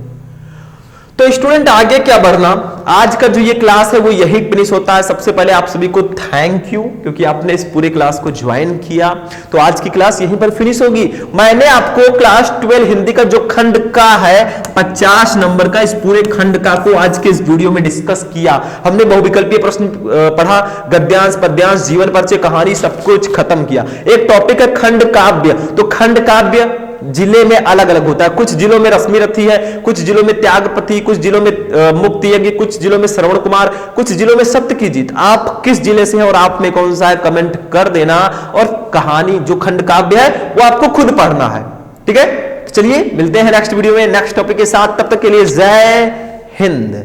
तो स्टूडेंट आगे क्या बढ़ना, आज का जो ये क्लास है वो यही फिनिश होता है। सबसे पहले आप सभी को थैंक यू क्योंकि आपने इस पूरे क्लास को ज्वाइन किया। तो आज की क्लास यहीं पर फिनिश होगी। मैंने आपको क्लास 12 हिंदी का जो खंड का है 50 नंबर का, इस पूरे खंड का को आज के इस वीडियो में डिस्कस किया। हमने बहुविकल्पीय प्रश्न पढ़ा, गद्यांश पद्यांश जीवन परिचय कहानी सब कुछ खत्म किया। एक टॉपिक है खंड काव्य। तो खंड काव्य जिले में अलग अलग होता है। कुछ जिलों में रश्मि रथी है, कुछ जिलों में त्यागपति, कुछ जिलों में मुक्ति यज्ञ, कुछ जिलों में श्रवण कुमार, कुछ जिलों में सत्य की जीत। आप किस जिले से हैं और आप में कौन सा है कमेंट कर देना। और कहानी जो खंड काव्य है वो आपको खुद पढ़ना है। ठीक है, चलिए मिलते हैं नेक्स्ट वीडियो में नेक्स्ट टॉपिक के साथ। तब तक के लिए जय हिंद।